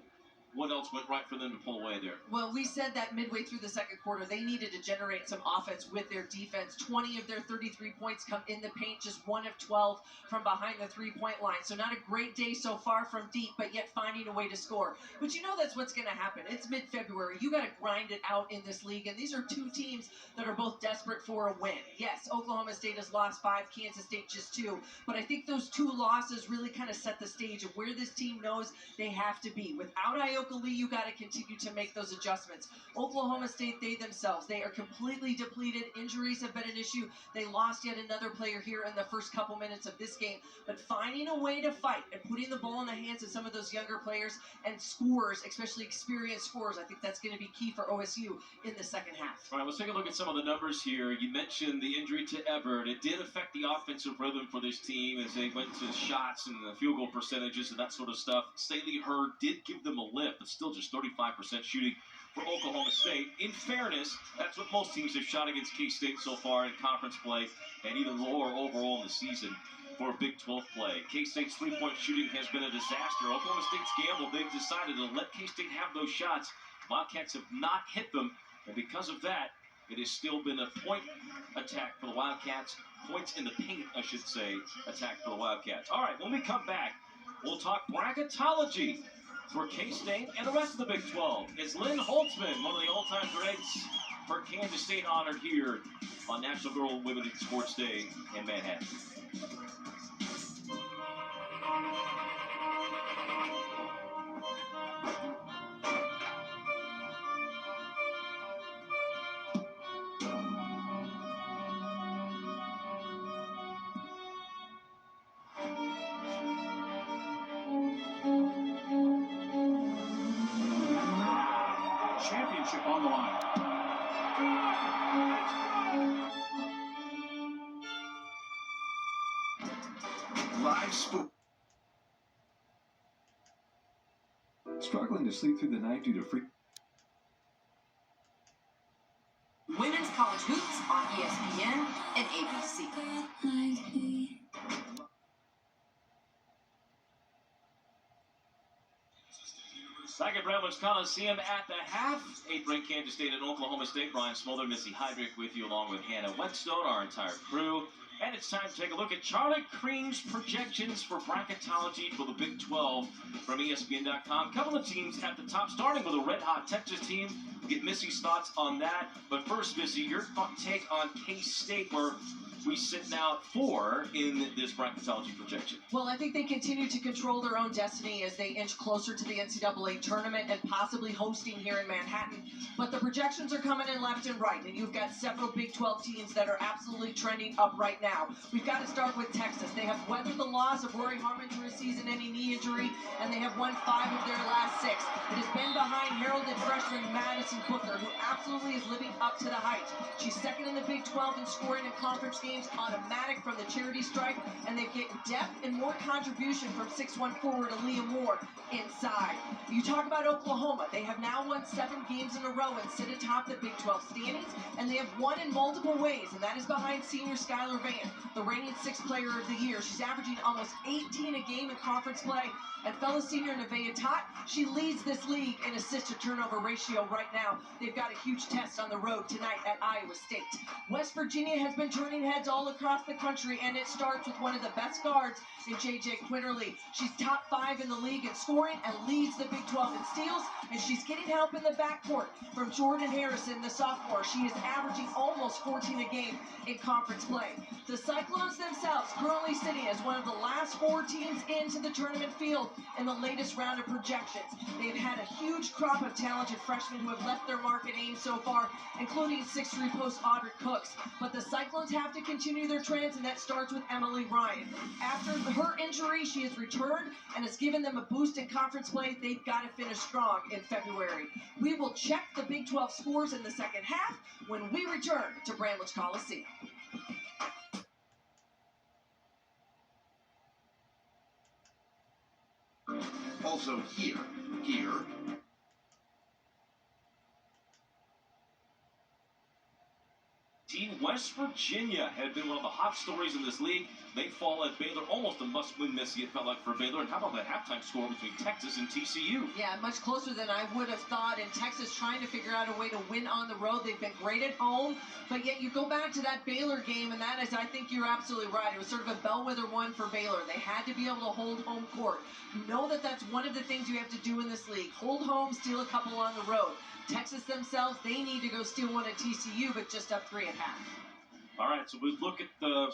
What else went right for them to pull away there? Well, we said that midway through the second quarter, they needed to generate some offense with their defense. 20 of their 33 points come in the paint, just 1 of 12 from behind the three-point line. So not a great day so far from deep, but yet finding a way to score. But you know that's what's going to happen. It's mid-February. You got to grind it out in this league, and these are two teams that are both desperate for a win. Yes, Oklahoma State has lost 5, Kansas State just 2, but I think those 2 losses really kind of set the stage of where this team knows they have to be. Without Ioka Lee, you got to continue to make those adjustments. Oklahoma State, they themselves, they are completely depleted. Injuries have been an issue. They lost yet another player here in the first couple minutes of this game. But finding a way to fight and putting the ball in the hands of some of those younger players and scorers, especially experienced scorers, I think that's going to be key for OSU in the second half. All right, let's take a look at some of the numbers here. You mentioned the injury to Everett. It did affect the offensive rhythm for this team as they went to shots and the field goal percentages and that sort of stuff. Staley Hurd did give them a lift, but still just 35% shooting for Oklahoma State. In fairness, that's what most teams have shot against K-State so far in conference play, and even lower overall in the season for Big 12 play. K-State's three-point shooting has been a disaster. Oklahoma State's gamble, they've decided to let K-State have those shots. Wildcats have not hit them, and because of that, it has still been a point attack for the Wildcats. Points in the paint, I should say, attack for the Wildcats. All right, when we come back, we'll talk bracketology for K-State and the rest of the Big 12. It's Lynn Holtzman, one of the all-time greats for Kansas State, honored here on National Girl Women's Sports Day in Manhattan. Championship on the line. Live sport. Struggling to sleep through the night due to free. Women's College Hoops on ESPN and ABC. Back at Bramlage Coliseum at the half. 8th-ranked Kansas State and Oklahoma State. Brian Smolder, Missy Heidrich with you along with Hannah Whetstone, our entire crew. And it's time to take a look at Charlotte Cream's projections for bracketology for the Big 12 from ESPN.com. Couple of teams at the top, starting with a red-hot Texas team. We'll get Missy's thoughts on that. But first, Missy, your take on K-State, where we sit now at 4 in this bracketology projection. Well, I think they continue to control their own destiny as they inch closer to the NCAA tournament and possibly hosting here in Manhattan. But the projections are coming in left and right, and you've got several Big 12 teams that are absolutely trending up right now. We've got to start with Texas. They have weathered the loss of Rory Harmon through a season-ending knee injury, and they have won 5 of their last 6. It has been behind heralded freshman Madison Booker, who absolutely is living up to the hype. She's second in the Big 12 in scoring in conference games, automatic from the charity stripe, and they get depth and more contribution from 6'1" forward Aaliyah Moore inside. You talk about Oklahoma. They have now won 7 games in a row and sit atop the Big 12 standings, and they have won in multiple ways, and that is behind senior Skylar Vann, the reigning 6th player of the year. She's averaging almost 18 a game in conference play. And fellow senior Nevaeh Tot, she leads this league in assist-to-turnover ratio right now. They've got a huge test on the road tonight at Iowa State. West Virginia has been turning heads all across the country, and it starts with one of the best guards in J.J. Quinterly. She's top 5 in the league in scoring and leads the Big 12 in steals, and she's getting help in the backcourt from Jordan Harrison, the sophomore. She is averaging almost 14 a game in conference play. The Cyclones themselves currently sitting as one of the last 4 teams into the tournament field in the latest round of projections. They've had a huge crop of talented freshmen who have left their mark at Ames so far, including 6'3" post Audrey Cooks. But the Cyclones have to continue their trends, and that starts with Emily Ryan. After her injury, she has returned and has given them a boost in conference play. They've got to finish strong in February. We will check the Big 12 scores in the second half when we return to Bramlage Coliseum. Also here. 16, West Virginia had been one of the hot stories in this league. They fall at Baylor, almost a must-win Missy, it felt like, for Baylor. And how about that halftime score between Texas and TCU? Yeah, much closer than I would have thought. And Texas trying to figure out a way to win on the road. They've been great at home. But yet you go back to that Baylor game, and that is, I think you're absolutely right. It was sort of a bellwether one for Baylor. They had to be able to hold home court. You know that that's one of the things you have to do in this league. Hold home, steal a couple on the road. Texas themselves, they need to go steal one at TCU, but just up 3 at half. All right, so we'll look at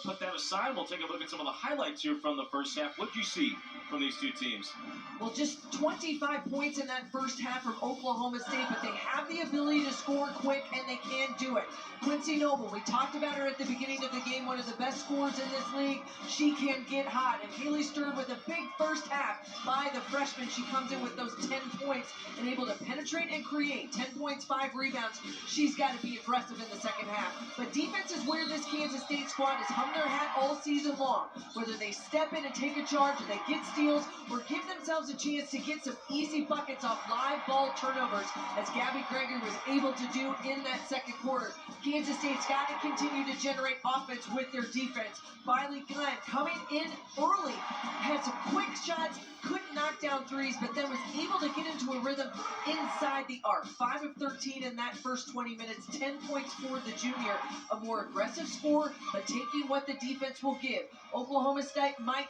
put that aside. We'll take a look at some of the highlights here from the first half. What did you see from these two teams? Well, just 25 points in that first half from Oklahoma State, but they have the ability to score quick, and they can do it. Quincy Noble, we talked about her at the beginning of the game, one of the best scorers in this league. She can get hot. And Haley Stern with a big first half by the freshman. She comes in with those 10 points and able to penetrate and create. 10 points, 5 rebounds. She's got to be aggressive in the second half. But defense is where this Kansas State squad has hung their hat all season long. Whether they step in and take a charge, or they get steals, or give themselves a chance to get some easy buckets off live ball turnovers, as Gabby Gregory was able to do in that second quarter. Kansas State's got to continue to generate offense with their defense. Briley Glenn coming in early, had some quick shots, couldn't knock down threes, but then was able to get into a rhythm inside the arc. 5 of 13 in that first 20 minutes, 10 points for the junior. A more aggressive score, but taking what the defense will give. Oklahoma State might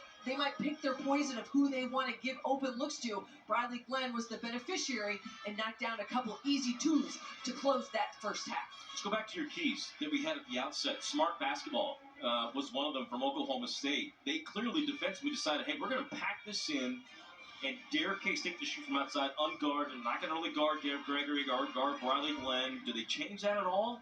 pick their poison of who they want to give open looks to. Briley Glenn was the beneficiary and knocked down a couple easy twos to close that first half. Let's go back to your keys that we had at the outset. Smart basketball was one of them from Oklahoma State. They clearly defensively decided, hey, we're going to pack this in and dare K-State to shoot from outside, unguarded, and not going to really guard Gregory, guard Briley Glenn. Do they change that at all?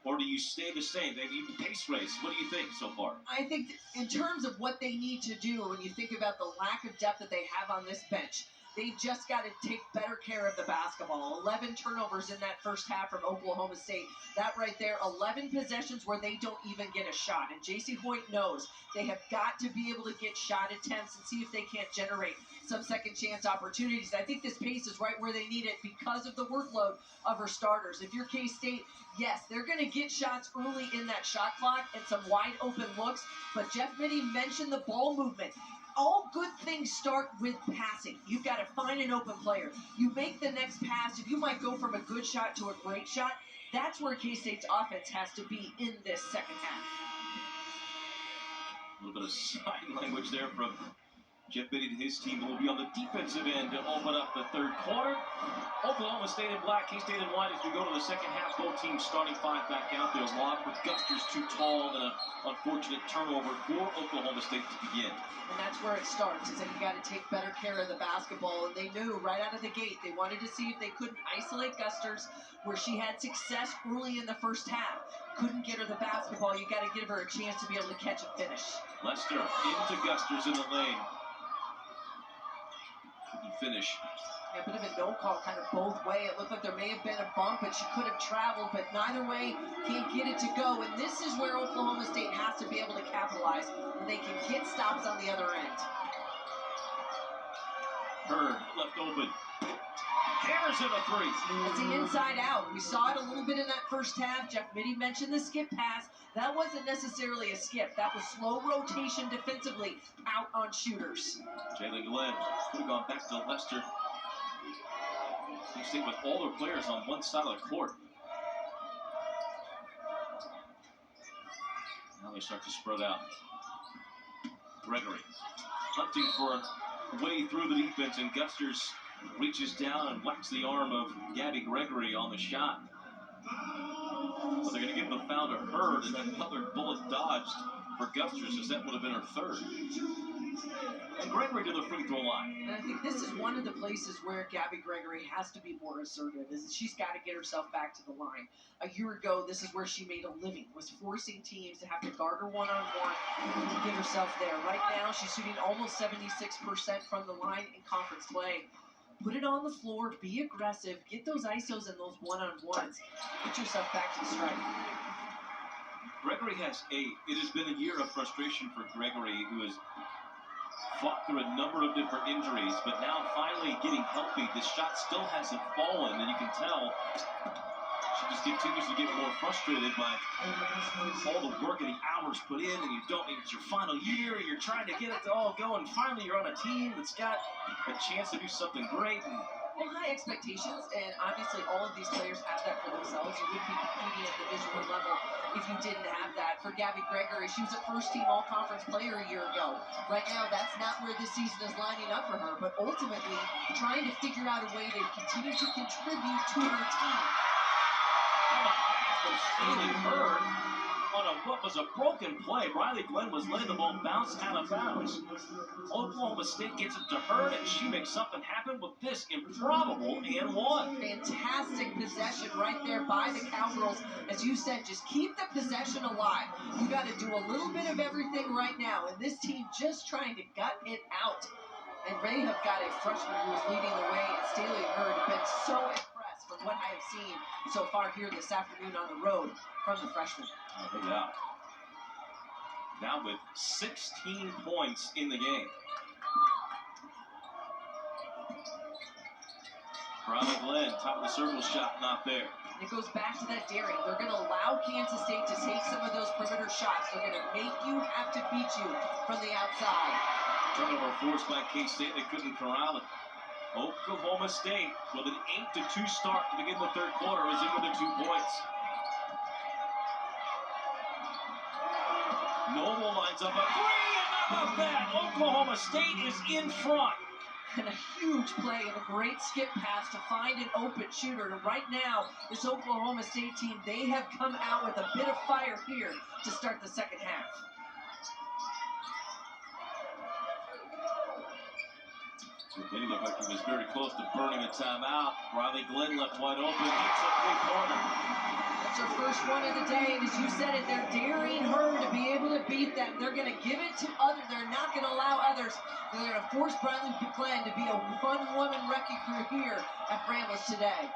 Or do you stay the same? Maybe pace race. What do you think so far? I think in terms of what they need to do, when you think about the lack of depth that they have on this bench, they've just got to take better care of the basketball. 11 turnovers in that first half from Oklahoma State. That right there, 11 possessions where they don't even get a shot. And J.C. Hoyt knows they have got to be able to get shot attempts and see if they can't generate some second chance opportunities. I think this pace is right where they need it because of the workload of her starters. If you're K-State, yes, they're going to get shots early in that shot clock and some wide open looks, but Jeff Mittie mentioned the ball movement. All good things start with passing. You've got to find an open player. You make the next pass. If you might go from a good shot to a great shot, that's where K-State's offense has to be in this second half. A little bit of sign language there from Jeff Mittie and his team will be on the defensive end to open up the third quarter. Oklahoma State in black, K-State in white as we go to the second half. Both teams starting 5 back out there. Lock with Gusters too tall and an unfortunate turnover for Oklahoma State to begin. And that's where it starts, is that you got to take better care of the basketball. And they knew right out of the gate, they wanted to see if they couldn't isolate Gusters, where she had success early in the first half. Couldn't get her the basketball. You got to give her a chance to be able to catch and finish. Lester into Gusters in the lane. Couldn't finish. Yeah, a bit of a no call kind of both way. It looked like there may have been a bump, but she could have traveled, but neither way can't get it to go. And this is where Oklahoma State has to be able to capitalize, and they can get stops on the other end. Hurd left open. Hammers in a 3. It's the inside out. We saw it a little bit in that first half. Jeff Mittie mentioned the skip pass. That wasn't necessarily a skip. That was slow rotation defensively out on shooters. Jalen Glenn could have gone back to Lester. They stayed with all their players on one side of the court. Now they start to spread out. Gregory hunting for a way through the defense, and Gusters reaches down and whacks the arm of Gabby Gregory on the shot. So they're going to give the foul to Hurd, and then another bullet dodged for Gusters, as that would have been her third. And Gregory to the free throw line. And I think this is one of the places where Gabby Gregory has to be more assertive, is she's got to get herself back to the line. A year ago, this is where she made a living, was forcing teams to have to guard her one-on-one to get herself there. Right now, she's shooting almost 76% from the line in conference play. Put it on the floor, be aggressive, get those ISOs and those one-on-ones. Get yourself back to the strike. Gregory has it has been a year of frustration for Gregory, who has fought through a number of different injuries, but now finally getting healthy. This shot still hasn't fallen, and you can tell she just continues to get more frustrated by all the work and the hours put in, and it's your final year, and you're trying to get it to all go, and finally you're on a team that's got a chance to do something great. And well, high expectations, and obviously all of these players have that for themselves. You wouldn't be competing at the visual level if you didn't have that. For Gabby Gregory, she was a first-team all-conference player a year ago. Right now, that's not where this season is lining up for her, but ultimately trying to figure out a way to continue to contribute to her team. Stealing Hurd on what was a broken play. Riley Glenn was letting the ball bounce out of bounds. Oklahoma State gets it to Hurd, and she makes something happen with this improbable and one. Fantastic possession right there by the Cowgirls. As you said, just keep the possession alive. You got to do a little bit of everything right now, and this team just trying to gut it out. And Ray have got a freshman who is leading the way, and Staley Hurd have been so impressed from what I have seen so far here this afternoon on the road from the freshman. No doubt. Now with 16 points in the game. Riley Glenn, top of the circle shot, not there. It goes back to that daring. They're going to allow Kansas State to take some of those perimeter shots. They're going to make you have to beat you from the outside. Turnover forced by K-State. They couldn't corral it. Oklahoma State, with an 8-2 start to begin the third quarter, is in with their 2 points. Noble lines up a three, and how about that? Oklahoma State is in front. And a huge play and a great skip pass to find an open shooter. And right now, this Oklahoma State team, they have come out with a bit of fire here to start the second half. He looked like he was very close to burning a timeout. Riley Glenn left wide open, hits a three-pointer. That's her first one of the day, and as you said it, they're daring her to be able to beat them. They're going to give it to others. They're not going to allow others. They're going to force Riley Glenn to be a one-woman wrecking crew here at Bramlage today.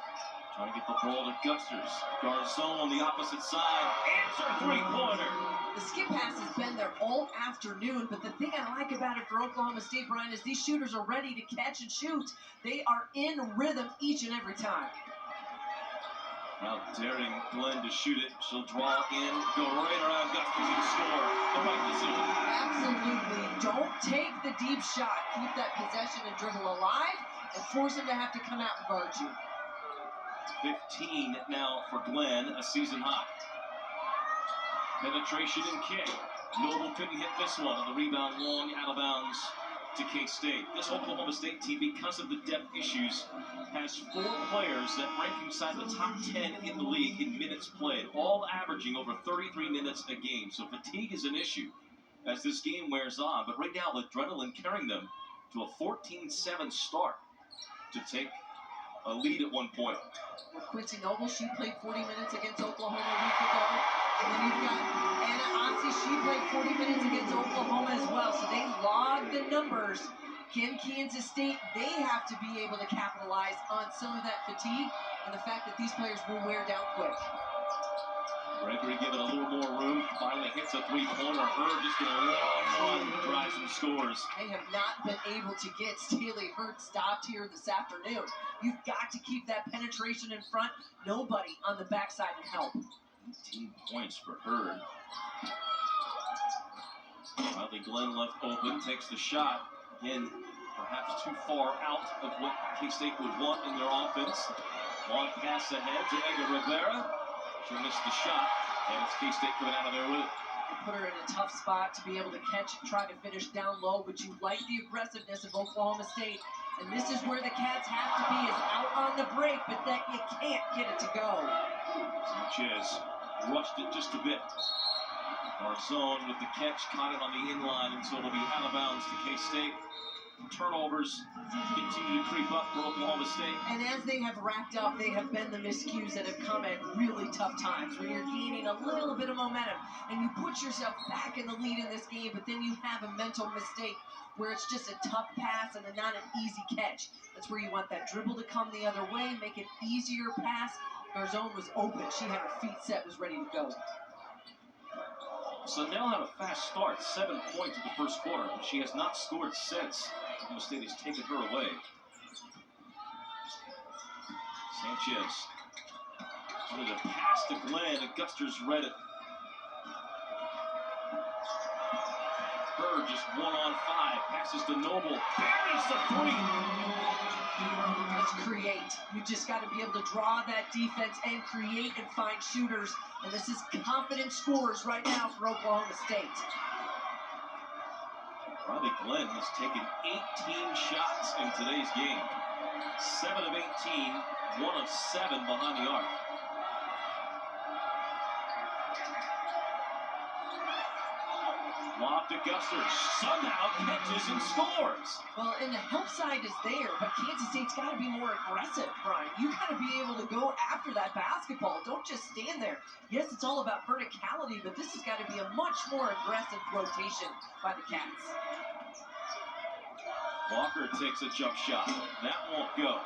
Trying to get the ball to Gusters. Garzon on the opposite side. Answer three-pointer. The skip pass has been there all afternoon, but the thing I like about it for Oklahoma State, Brian, is these shooters are ready to catch and shoot. They are in rhythm each and every time. Now daring Glenn to shoot it. She'll draw in, go right around Gusters and score. The right decision. Absolutely. Don't take the deep shot. Keep that possession and dribble alive and force him to have to come out and guard you. 15 now for Glenn, a season high. Penetration and kick. Noble couldn't hit this one on the rebound, long out of bounds to K-State. This Oklahoma State team, because of the depth issues, has 4 players that rank inside the top 10 in the league in minutes played, all averaging over 33 minutes a game. So fatigue is an issue as this game wears on. But right now, adrenaline carrying them to a 14-7 start to take a lead at one point. Well, Quincy Noble, she played 40 minutes against Oklahoma a week ago. And then you've got Anna Ossie, she played 40 minutes against Oklahoma as well. So they logged the numbers. Can Kansas State, they have to be able to capitalize on some of that fatigue and the fact that these players will wear down quick. Gregory given a little more room, finally hits a three-pointer. Hurd just in a long one, drives and scores. They have not been able to get Staley Hurd stopped here this afternoon. You've got to keep that penetration in front. Nobody on the backside can help. 18 points for Hurd. Riley Glenn left open, takes the shot. Again, perhaps too far out of what K-State would want in their offense. Long pass ahead to Ega Rivera. She missed the shot, and it's K-State coming out of there with it. Put her in a tough spot to be able to catch and try to finish down low, but you like the aggressiveness of Oklahoma State. And this is where the Cats have to be, is out on the break, but that you can't get it to go. Sanchez rushed it just a bit. Garzon with the catch, caught it on the inline, and so it'll be out of bounds to K-State. Turnovers continue to creep up for Oklahoma State. And as they have racked up, they have been the miscues that have come at really tough times, where you're gaining a little bit of momentum, and you put yourself back in the lead in this game, but then you have a mental mistake where it's just a tough pass and not an easy catch. That's where you want that dribble to come the other way, make an easier pass. Garzon was open. She had her feet set, was ready to go. So they'll have a fast start, 7 points in the first quarter, but she has not scored since Oklahoma State has taken her away. Sanchez Wanted to pass to Glenn, and Gusters read it. Bird just 1-on-5, passes to Noble, buries the three. Let's create. You just got to be able to draw that defense and create and find shooters. And this is confident scores right now for Oklahoma State. Riley Glenn has taken 18 shots in today's game. 7 of 18, 1 of 7 behind the arc. Lob to Gusters, somehow catches and scores. Well, and the help side is there, but Kansas State's got to be more aggressive, Brian. You got to be able to go after that basketball. Don't just stand there. Yes, it's all about verticality, but this has got to be a much more aggressive rotation by the Cats. Walker takes a jump shot. That won't go.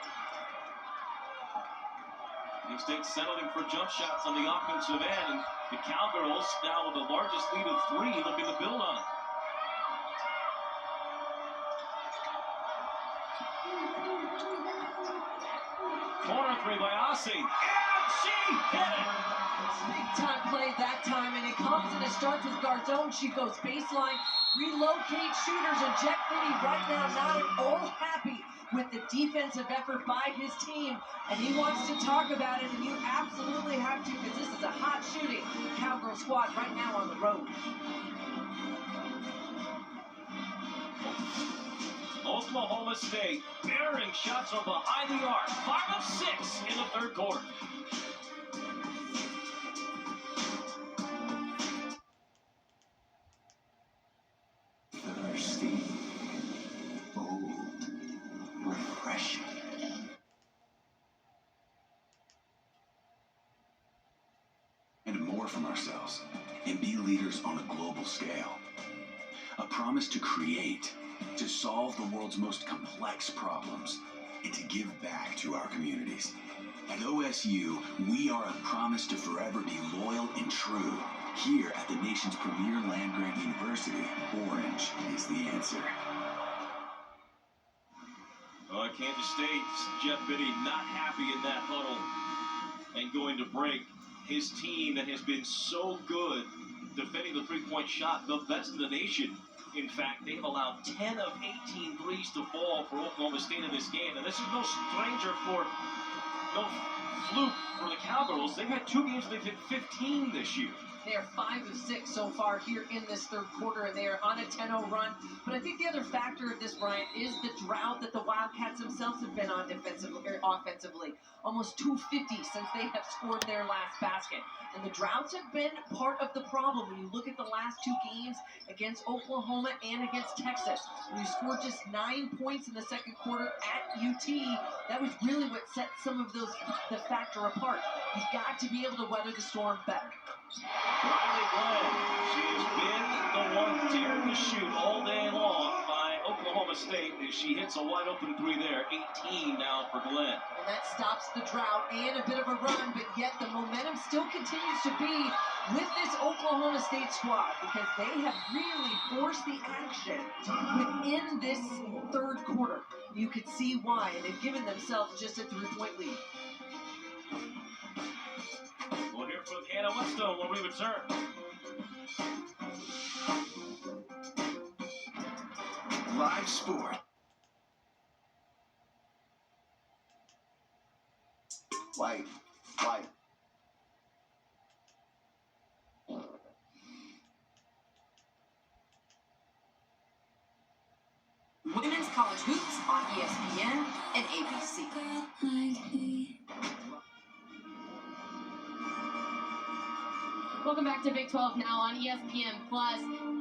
K-State settling for jump shots on the offensive end, and the Cowgirls now with the largest lead of 3 looking to build on it. Corner 3 by Ossing, and she hit it! Big time play that time, and it comes and it starts with Garzone. She goes baseline, relocate shooters, and Jeff Finney right now not at all happy with the defensive effort by his team, and he wants to talk about it, and you absolutely have to, because this is a hot shooting Cowgirl squad right now on the road. Oklahoma State bearing shots from behind the arc. 5 of 6 in the third quarter. Thirsty, bold, refreshing. And more from ourselves, and be leaders on a global scale. A promise to create, to solve the world's most complex problems, and to give back to our communities. At OSU, we are a promise to forever be loyal and true. Here at the nation's premier land-grant university, orange is the answer. Kansas State's Jeff Biddy not happy in that huddle and going to break. His team that has been so good defending the three-point shot, the best in the nation. In fact, they've allowed 10 of 18 threes to fall for Oklahoma State in this game. And this is no stranger for, no fluke for the Cowgirls. They've had 2 games where they've hit 15 this year. They are 5 of 6 so far here in this third quarter, and they are on a 10-0 run. But I think the other factor of this, Brian, is the drought that the Wildcats themselves have been on offensively. Almost 250 since they have scored their last basket. And the droughts have been part of the problem. When you look at the last 2 games against Oklahoma and against Texas, when you scored just 9 points in the second quarter at UT, that was really what set some of the factor apart. You've got to be able to weather the storm better. Riley Glenn, she has been the one dared to shoot all day long by Oklahoma State as she hits a wide open 3 there. 18 now for Glenn. And that stops the drought and a bit of a run, but yet the momentum still continues to be with this Oklahoma State squad because they have really forced the action within this third quarter. You could see why, and they've given themselves just a 3-point lead. We'll hear from Hannah Whetstone when we return. Live sport. White. Women's college hoops on ESPN and ABC. Welcome back to Big 12 now on ESPN+.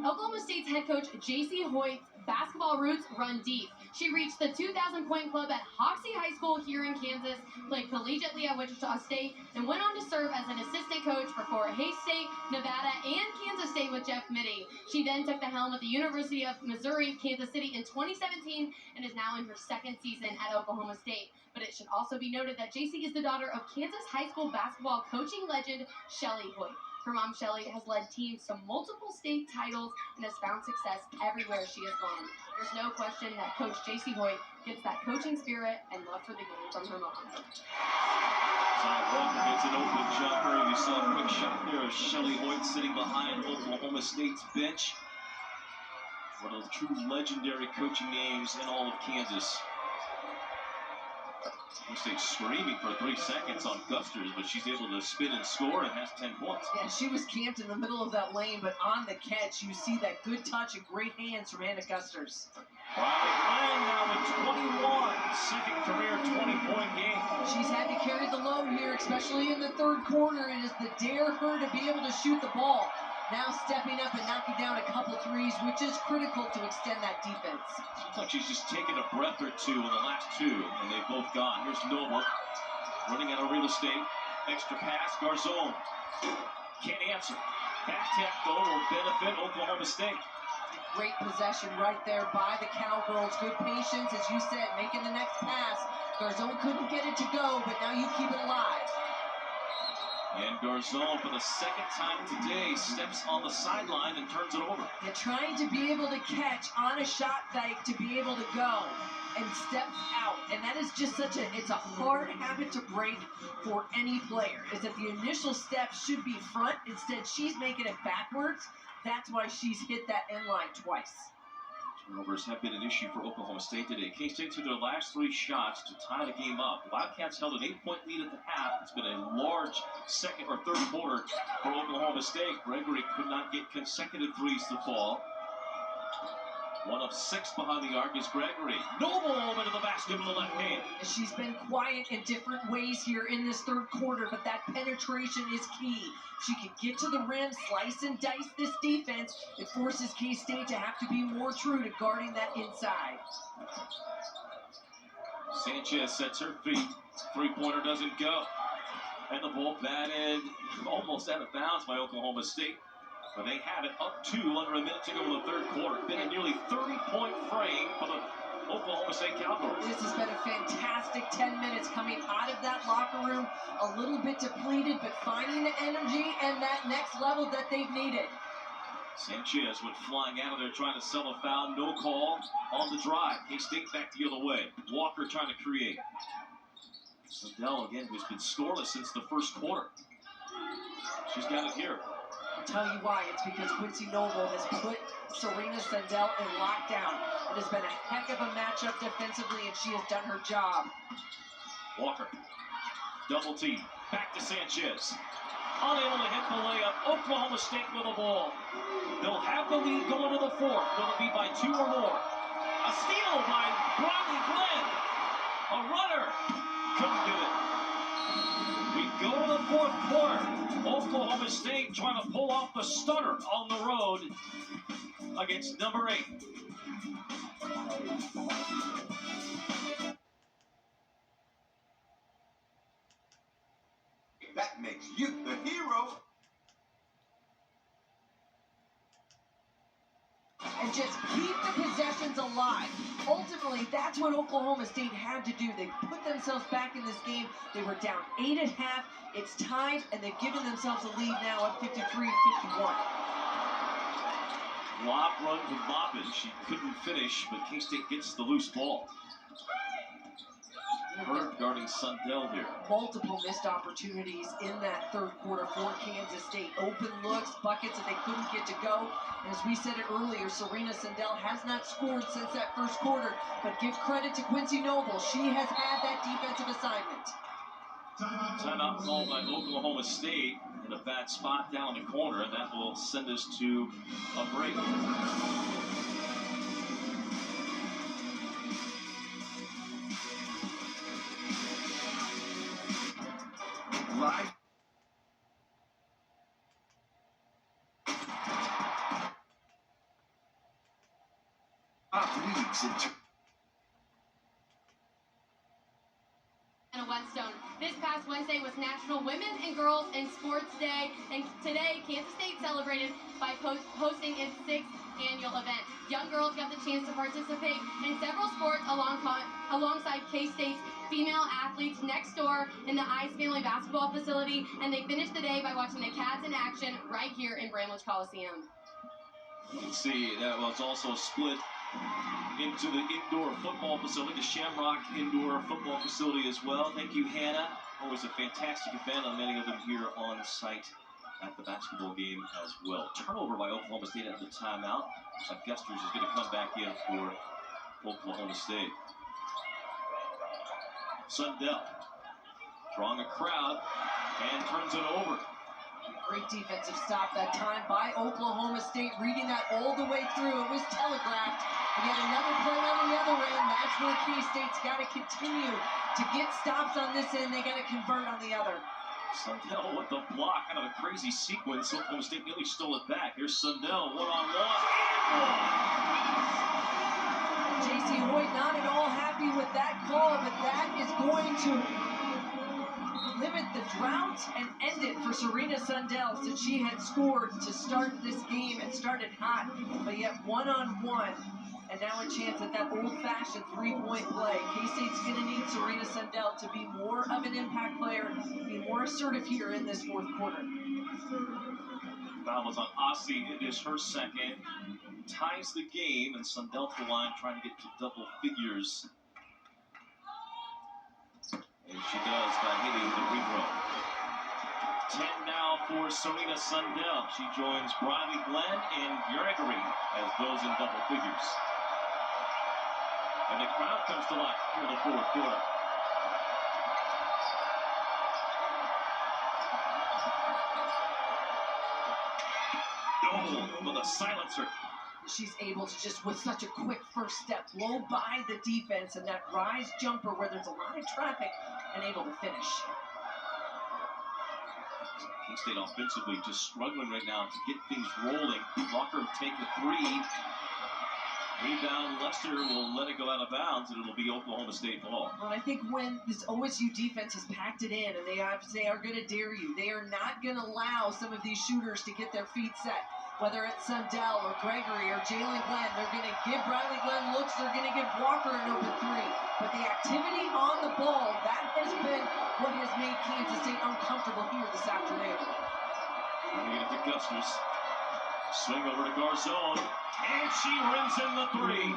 Oklahoma State's head coach J.C. Hoyt's basketball roots run deep. She reached the 2,000-point club at Hoxie High School here in Kansas, played collegiately at Wichita State, and went on to serve as an assistant coach for Fort Hays State, Nevada, and Kansas State with Jeff Mittie. She then took the helm at the University of Missouri, Kansas City in 2017 and is now in her second season at Oklahoma State. But it should also be noted that J.C. is the daughter of Kansas high school basketball coaching legend Shelly Hoyt. Her mom, Shelly, has led teams to multiple state titles and has found success everywhere she has gone. There's no question that Coach J.C. Hoyt gets that coaching spirit and love for the game from her mom. Todd Walker gets an open jump. saw a quick shot there of Shelley Hoyt sitting behind Oklahoma State's bench. One of the true legendary coaching names in all of Kansas. Oklahoma State screaming for 3 seconds on Gusters, but she's able to spin and score and has 10 points. Yeah, she was camped in the middle of that lane, but on the catch, you see that good touch and great hands from Anna Gusters. Riley Glenn now with 21, second career 20-point game. She's had to carry the load here, especially in the third quarter. It is the dare her to be able to shoot the ball. Now stepping up and knocking down a couple threes, which is critical to extend that defense. Seems like she's just taken a breath or two in the last two, and they've both gone. Here's Noble running out of real estate. Extra pass, Garzon can't answer. Back tap though will benefit Oklahoma State. Great possession right there by the Cowgirls. Good patience, as you said, making the next pass. Garzon couldn't get it to go, but now you keep it alive. And Garzon, for the second time today, steps on the sideline and turns it over. They're trying to be able to catch on a shot fake to be able to go and steps out. And that is just it's a hard habit to break for any player, is that the initial step should be front. Instead, she's making it backwards. That's why she's hit that end line twice. Turnovers have been an issue for Oklahoma State today. K-State took their last 3 shots to tie the game up. Wildcats held an 8-point lead at the half. It's been a large second or third quarter for Oklahoma State. Gregory could not get consecutive threes to fall. 1 of 6 behind the arc is Gregory. Noble over to the basket with the left hand. She's been quiet in different ways here in this third quarter, but that penetration is key. She can get to the rim, slice and dice this defense. It forces K-State to have to be more true to guarding that inside. Sanchez sets her feet. 3-pointer doesn't go. And the ball batted almost out of bounds by Oklahoma State. But they have it up 2 under a minute to go in the third quarter. Been a nearly 30-point frame for the Oklahoma State Cowgirls. This has been a fantastic 10 minutes coming out of that locker room. A little bit depleted, but finding the energy and that next level that they've needed. Sanchez went flying out of there trying to sell a foul. No call on the drive. K-State back the other way. Walker trying to create. Sundell, again, who's been scoreless since the first quarter. She's got it here. I'll tell you why. It's because Quincy Noble has put Serena Sundell in lockdown. It has been a heck of a matchup defensively, and she has done her job. Walker, double team, back to Sanchez. Unable to hit the layup. Oklahoma State with the ball. They'll have the lead going to the fourth. Will it be by 2 or more? A steal by Riley Glenn. A runner. Couldn't do it. We go to the fourth quarter. Oklahoma State trying to pull off the stunner on the road against number 8. That makes you the hero. And just keep the possessions alive. Ultimately, that's what Oklahoma State had to do. They put themselves back in this game. They were down 8 at half. It's tied, and they've given themselves a lead now at 53-51. Lob run to Bobbin. She couldn't finish, but K-State gets the loose ball. Her guarding Sundell here. Multiple missed opportunities in that third quarter for Kansas State. Open looks, buckets that they couldn't get to go. And as we said it earlier, Serena Sundell has not scored since that first quarter. But give credit to Quincy Noble. She has had that defensive assignment. Timeout called by Oklahoma State in a bad spot down the corner. And that will send us to a break. Right. Leagues into Whetstone. This past Wednesday was National Women and Girls in Sports Day, and today Kansas State celebrated by hosting its 6th annual event. Young girls got the chance to participate in several sports alongside K-State's female athletes next door in the Ice Family Basketball Facility, and they finished the day by watching the Cats in action right here in Bramlage Coliseum. You can see that it's also split into the indoor football facility, the Shamrock Indoor Football Facility as well. Thank you, Hannah. Always a fantastic event, and many of them here on site at the basketball game as well. Turnover by Oklahoma State at the timeout. Looks like Gusters is going to come back in for Oklahoma State. Sundell drawing a crowd and turns it over. Great defensive stop that time by Oklahoma State, reading that all the way through. It was telegraphed. We had another play on the other end. That's where K-State's got to continue to get stops on this end. They got to convert on the other. Sundell with the block, kind of a crazy sequence. Oklahoma State nearly stole it back. Here's Sundell, one-on-one. J.C. Hoyt not at all happy with that call, but that is going to limit the drought and end it for Serena Sundell, since she had scored to start this game and started hot, but yet one-on-one. And now a chance at that old-fashioned three-point play. K-State's going to need Serena Sundell to be more of an impact player, be more assertive here in this fourth quarter. Foul was on Ossie. It is her second. Ties the game, and Sundell to the line trying to get to double figures. And she does by hitting the free throw. 10 now for Serena Sundell. She joins Briley Glenn and Gregory as those in double figures. And the crowd comes to life here in the fourth quarter. Noble with a silencer. She's able to just, with such a quick first step, blow by the defense and that rise jumper where there's a lot of traffic, and able to finish. K-State offensively just struggling right now to get things rolling. Walker take the three. Rebound, Lester will let it go out of bounds, and it'll be Oklahoma State ball. Well, I think when this OSU defense has packed it in, and they are going to dare you, they are not going to allow some of these shooters to get their feet set. Whether it's Sundell or Gregory or Jalen Glenn, they're going to give Briley Glenn looks, they're going to give Walker an open three. But the activity on the ball, that has been what has made Kansas State uncomfortable here this afternoon. Trying to get it to Gusters. Swing over to Garzone, and she rims in the three.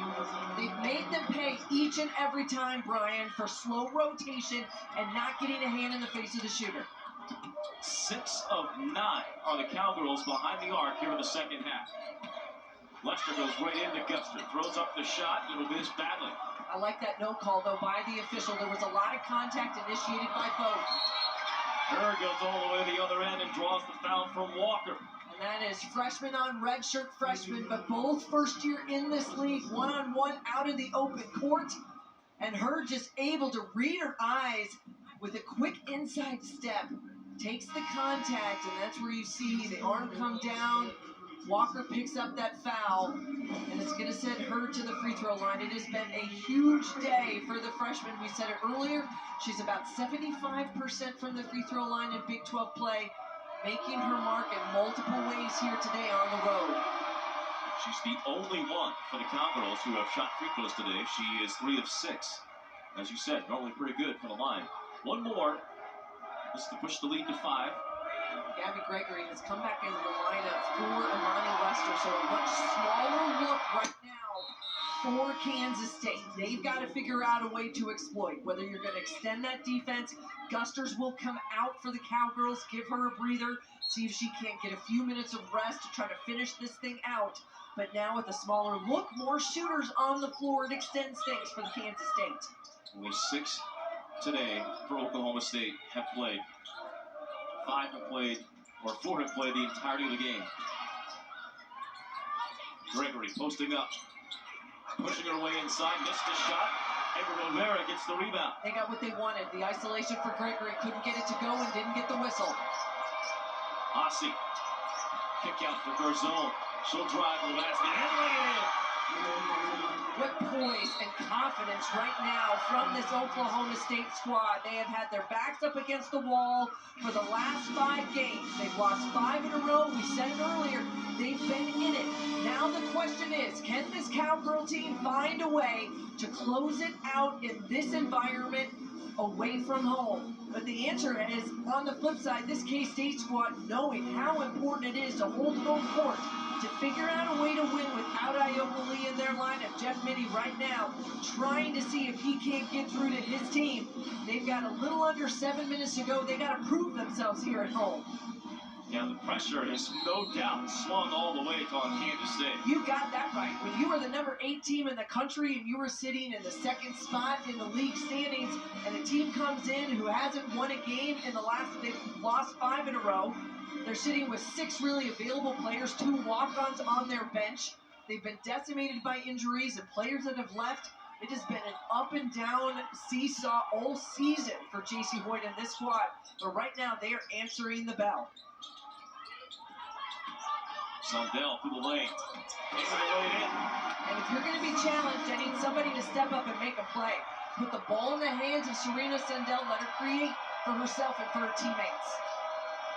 They've made them pay each and every time, Brian, for slow rotation and not getting a hand in the face of the shooter. 6 of 9 are the Cowgirls behind the arc here in the second half. Lester goes right into Guster, throws up the shot, it'll miss badly. I like that no call, though, by the official. There was a lot of contact initiated by both. Kerr goes all the way to the other end and draws the foul from Walker. And that is freshman on redshirt freshman, but both first year in this league, one-on-one out in the open court. And her just able to read her eyes with a quick inside step. Takes the contact, and that's where you see the arm come down. Walker picks up that foul, and it's going to send her to the free throw line. It has been a huge day for the freshman. We said it earlier. She's about 75% from the free throw line in Big 12 play, making her mark in multiple ways here today on the road. She's the only one for the Cowgirls who have shot free throws today. She is 3 of 6. As you said, normally pretty good from the line. One more. This is to push the lead to 5. Gabby Gregory has come back into the lineup for Imani Lester, so a much smaller look right now for Kansas State. They've got to figure out a way to exploit, whether you're going to extend that defense. Gusters will come out for the Cowgirls, give her a breather, see if she can't get a few minutes of rest to try to finish this thing out. But now with a smaller look, more shooters on the floor, it extends things for the Kansas State. Only 6 today for Oklahoma State have played. 5 have played, or 4 have played the entirety of the game. Gregory posting up, pushing her way inside, missed the shot. Edward Rivera gets the rebound. They got what they wanted. The isolation for Gregory, couldn't get it to go and didn't get the whistle. Ossie, kick out for Garzone. She'll drive the basket and lay it in. What poise and confidence right now from this Oklahoma State squad. They have had their backs up against the wall for the last 5 games. They've lost 5 in a row. We said it earlier. They've been in it. Now the question is, can this Cowgirl team find a way to close it out in this environment away from home? But the answer is, on the flip side, this K-State squad knowing how important it is to hold home court, to figure out a way to win without Ioka Lee in their lineup. Jeff Mittie right now trying to see if he can't get through to his team. They've got a little under 7 minutes to go. They got to prove themselves here at home. Yeah, the pressure is no doubt swung all the way on Kansas State. You got that right. When you were the number 8 team in the country and you were sitting in the 2nd spot in the league standings, and a team comes in who hasn't won a game in the last, they've lost 5 in a row. They're sitting with 6 really available players, 2 walk-ons on their bench. They've been decimated by injuries and players that have left. It has been an up and down seesaw all season for J.C. Hoyt and this squad. But right now, they are answering the bell. Sundell through the lane. Into the lane in. And if you're going to be challenged, I need somebody to step up and make a play. Put the ball in the hands of Serena Sundell. Let her create for herself and for her teammates.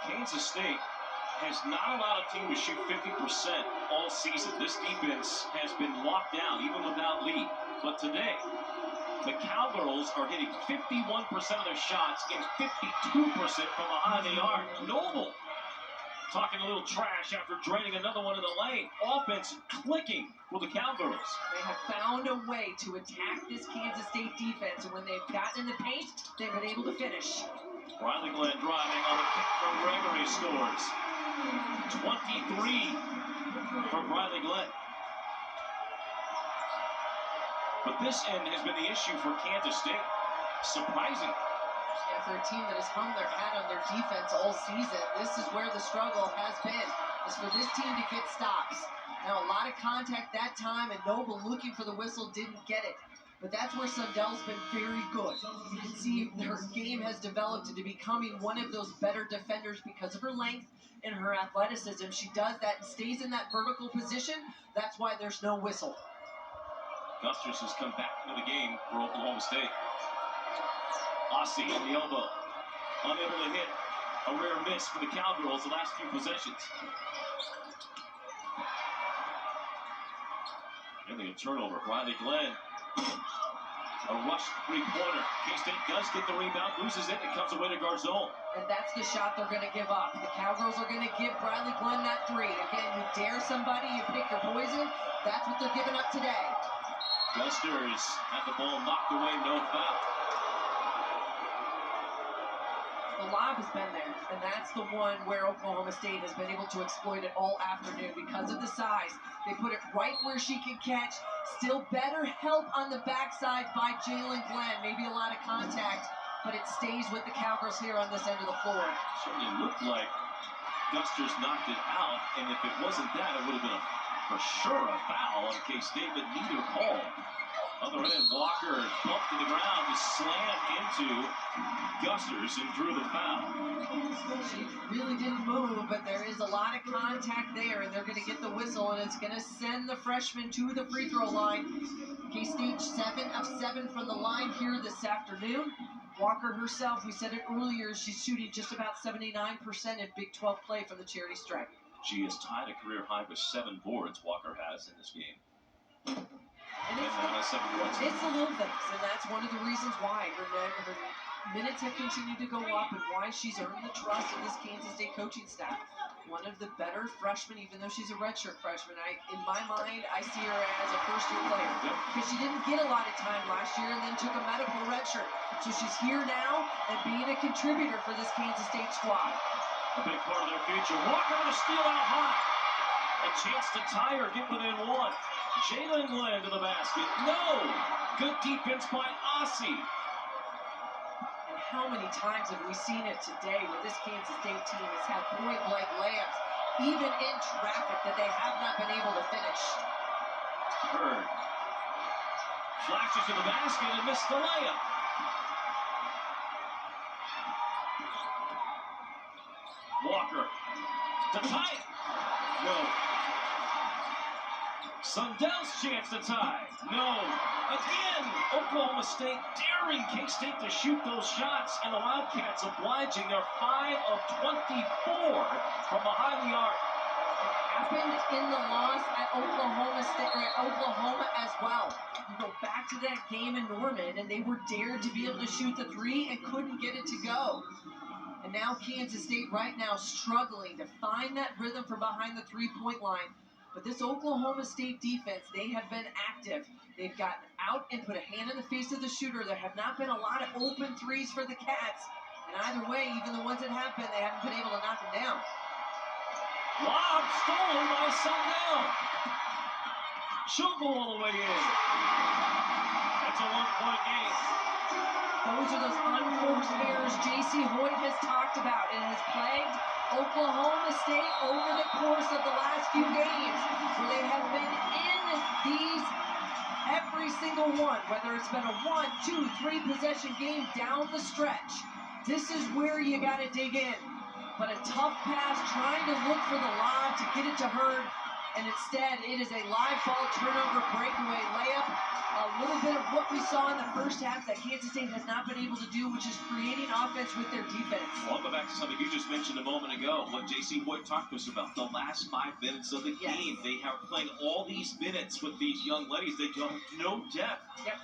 Kansas State has not allowed a team to shoot 50% all season. This defense has been locked down, even without Lee. But today, the Cowgirls are hitting 51% of their shots and 52% from behind the arc. Noble talking a little trash after draining another one in the lane. Offense clicking for the Cowgirls. They have found a way to attack this Kansas State defense, and when they've gotten in the paint, they've been able to finish. Riley Glenn driving on the kick from Gregory scores. 23 from Riley Glenn. But this end has been the issue for Kansas State. Surprising. Yeah, for a team that has hung their hat on their defense all season, this is where the struggle has been, is for this team to get stops. Now, a lot of contact that time, and Noble looking for the whistle, didn't get it. But that's where Sundell's been very good. You can see her game has developed into becoming one of those better defenders because of her length and her athleticism. She does that and stays in that vertical position. That's why there's no whistle. Gusters has come back into the game for Oklahoma State. Ossie on the elbow. Unable to hit. A rare miss for the Cowgirls the last few possessions. Getting a turnover. Riley Glenn. A rush three-pointer. K-State does get the rebound, loses it, and comes away to Garzon. And that's the shot they're going to give up. The Cowgirls are going to give Riley Glenn that 3. Again, you dare somebody, you pick your poison. That's what they're giving up today. Gusters had the ball knocked away, no foul. The lob has been there, and that's the one where Oklahoma State has been able to exploit it all afternoon because of the size. They put it right where she can catch. Still better help on the backside by Jalen Glenn. Maybe a lot of contact, but it stays with the Cowgirls here on this end of the floor. Certainly looked like Gusters knocked it out, and if it wasn't that, it would have been for sure a foul on K-State, but neither call. Other end, Walker bumped to the ground, just slammed into Gusters and drew the foul. She really didn't move, but there is a lot of contact there, and they're going to get the whistle, and it's going to send the freshman to the free throw line. K-State 7 of 7 from the line here this afternoon. Walker herself, we said it earlier, she's shooting just about 79% in Big 12 play from the charity stripe. She has tied a career high with 7 boards, Walker has in this game. And it's the little things, and that's one of the reasons why her minutes have continued to go up and why she's earned the trust of this Kansas State coaching staff. One of the better freshmen, even though she's a redshirt freshman. In my mind, I see her as a first-year player because she didn't get a lot of time last year and then took a medical redshirt. So she's here now and being a contributor for this Kansas State squad. A big part of their future. Walker with a steal out high. A chance to tie or get within 1. Jalen Glenn to the basket. No! Good defense by Ossie. And how many times have we seen it today where this Kansas State team has had point-blank layups, even in traffic, that they have not been able to finish? Bird flashes to the basket and missed the layup. Walker to tie it. No. Sundell's chance to tie. No. Again, Oklahoma State daring K-State to shoot those shots, and the Wildcats obliging. They're 5 of 24 from behind the arc. happened in the loss at Oklahoma State, or at Oklahoma as well. You go back to that game in Norman, and they were dared to be able to shoot the three and couldn't get it to go. And now Kansas State right now struggling to find that rhythm from behind the three-point line. But this Oklahoma State defense, they have been active. They've gotten out and put a hand in the face of the shooter. There have not been a lot of open threes for the Cats. And either way, even the ones that have been, they haven't been able to knock them down. Lob stolen by Sundell. Should go all the way in. That's a one-point game. Those are those unforced errors J.C. Hoyt has talked about. It has plagued Oklahoma State over the course of the last few games, where they have been in these every single one, whether it's been a 1, 2, 3 possession game down the stretch. This is where you got to dig in. But a tough pass, trying to look for the lob to get it to Hurd, and instead it is a live ball turnover breakaway layup. A little bit of what we saw in the first half that Kansas State has not been able to do, which is creating offense with their defense. Well, I'll go back to something you just mentioned a moment ago, what J.C. Hoyt talked to us about, the last 5 minutes of the game. They are playing all these minutes with these young ladies. They don't no depth. Yep.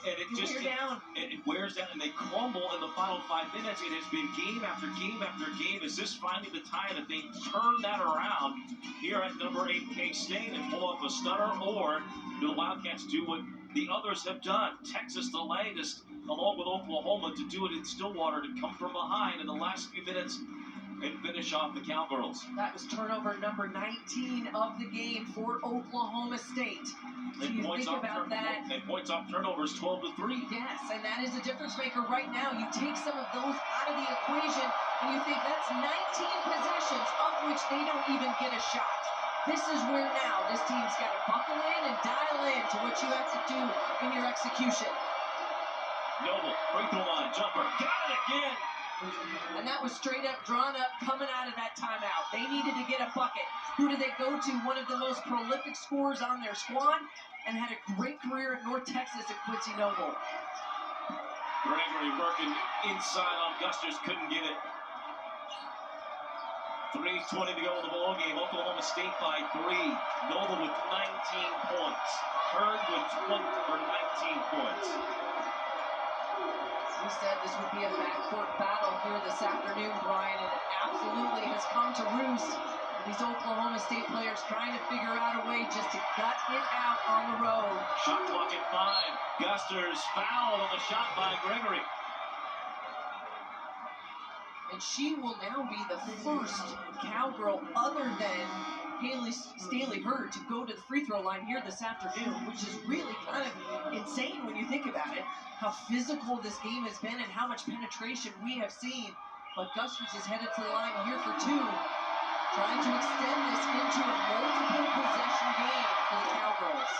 And it just it wears down, and they crumble in the final 5 minutes. It has been game after game after game. Is this finally the time that they turn that around here at number 8 K-State and pull off a stunner, or do the Wildcats do what the others have done? Texas, the latest, along with Oklahoma, to do it in Stillwater, to come from behind in the last few minutes and finish off the Cowgirls. That was turnover number 19 of the game for Oklahoma State. So you think about that. And points off turnovers, 12-3. Yes, and that is a difference maker right now. You take some of those out of the equation, and you think that's 19 possessions, of which they don't even get a shot. This is where now this team's got to buckle in and dial in to what you have to do in your execution. Noble, free throw line, jumper, got it again. And that was straight up, drawn up, coming out of that timeout. They needed to get a bucket. Who did they go to? One of the most prolific scorers on their squad, and had a great career at North Texas at Quincy Noble. Gregory working inside on Gusters, couldn't get it. 3:20 to go in the ball game. Oklahoma State by 3. Noble with 19 points. Hurd with 19 points. We said this would be a backcourt battle here this afternoon, Brian, and it absolutely has come to roost. These Oklahoma State players trying to figure out a way just to gut it out on the road. Shot clock at 5. Gusters fouled on the shot by Gregory. And she will now be the first Cowgirl other than Haley Staley Hurd to go to the free throw line here this afternoon, which is really kind of insane when you think about it. How physical this game has been and how much penetration we have seen. But Gusters is headed to the line here for 2, trying to extend this into a multiple possession game for the Cowgirls.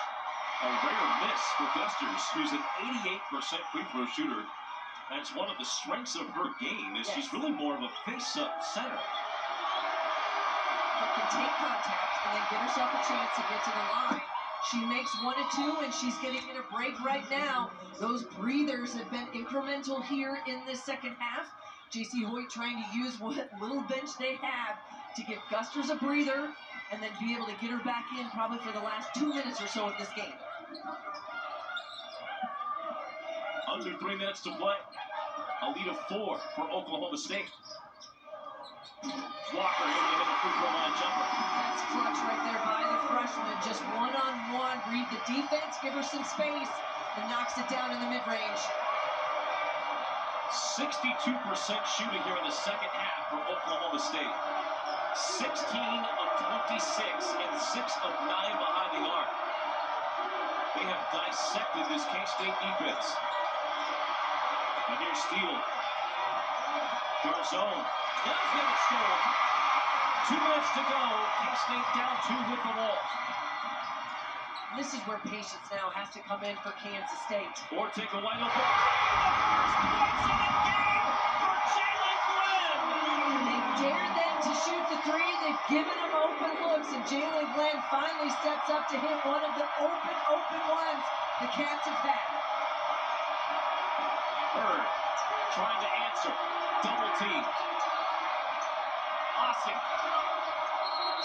A rare miss for Gusters, who's an 88% free throw shooter. That's one of the strengths of her game, is she's really more of a face-up center. But can take contact and then get herself a chance to get to the line. She makes 1 and 2, and she's getting in a break right now. Those breathers have been incremental here in this second half. J.C. Hoyt trying to use what little bench they have to give Gusters a breather and then be able to get her back in probably for the last 2 minutes or so of this game. Under 3 minutes to play. A lead of 4 for Oklahoma State. Walker able to hit a free throw line jumper. That's clutch right there by the freshman. Just one-on-one. Read the defense, give her some space, and knocks it down in the mid-range. 62% shooting here in the second half for Oklahoma State. 16 of 26 and 6 of 9 behind the arc. They have dissected this K-State defense. And here's Steele. Garzone does get it stolen. 2 minutes to go. K-State down 2 with the ball. This is where patience now has to come in for Kansas State. Ortega wide open. First points of the game for Jalen Glenn. They've dared them to shoot the 3. They've given them open looks, and Jalen Glenn finally steps up to hit one of the open ones the Cats have had. Hurd trying to answer. Double team. Austin.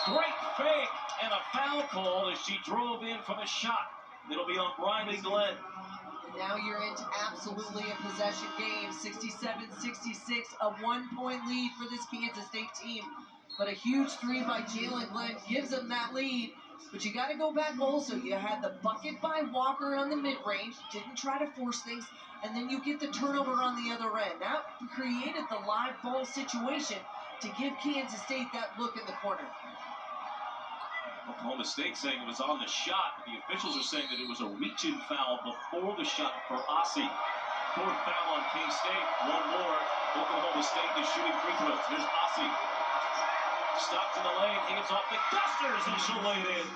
Great fake and a foul call as she drove in from a shot. It'll be on Briley Glenn. And now you're into absolutely a possession game. 67-66, a 1-point lead for this Kansas State team. But a huge three by Jalen Glenn gives them that lead. But you got to go back also. You had the bucket by Walker on the mid-range. Didn't try to force things. And then you get the turnover on the other end. That created the live ball situation to give Kansas State that look in the corner. Oklahoma State saying it was on the shot. The officials are saying that it was a reach-in foul before the shot for Aussie. Fourth foul on K-State. One more. Oklahoma State is shooting free throws. Here's Aussie. Stopped in the lane. Hands off the Gusters, and she'll lay it in.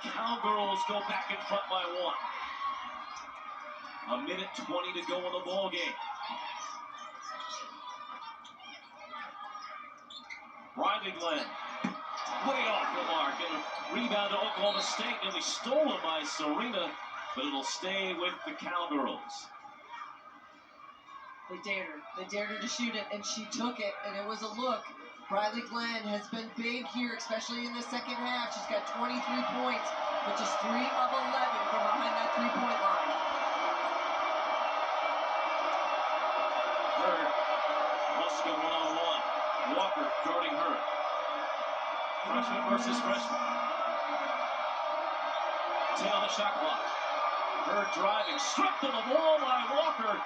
Cowgirls go back in front by 1. A minute 20 to go in the ball game. Briley Glenn. Way off the mark, and a rebound to Oklahoma State, nearly stolen by Serena, but it'll stay with the Cowgirls. They dared her to shoot it, and she took it, and it was a look. Briley Glenn has been big here, especially in the second half. She's got 23 points, but just 3 of 11 from behind that three-point line. Hurd wants to go one-on-one. Walker guarding her. Freshman versus freshman. 10 on the shot clock. Hurd driving, stripped to the ball by Walker.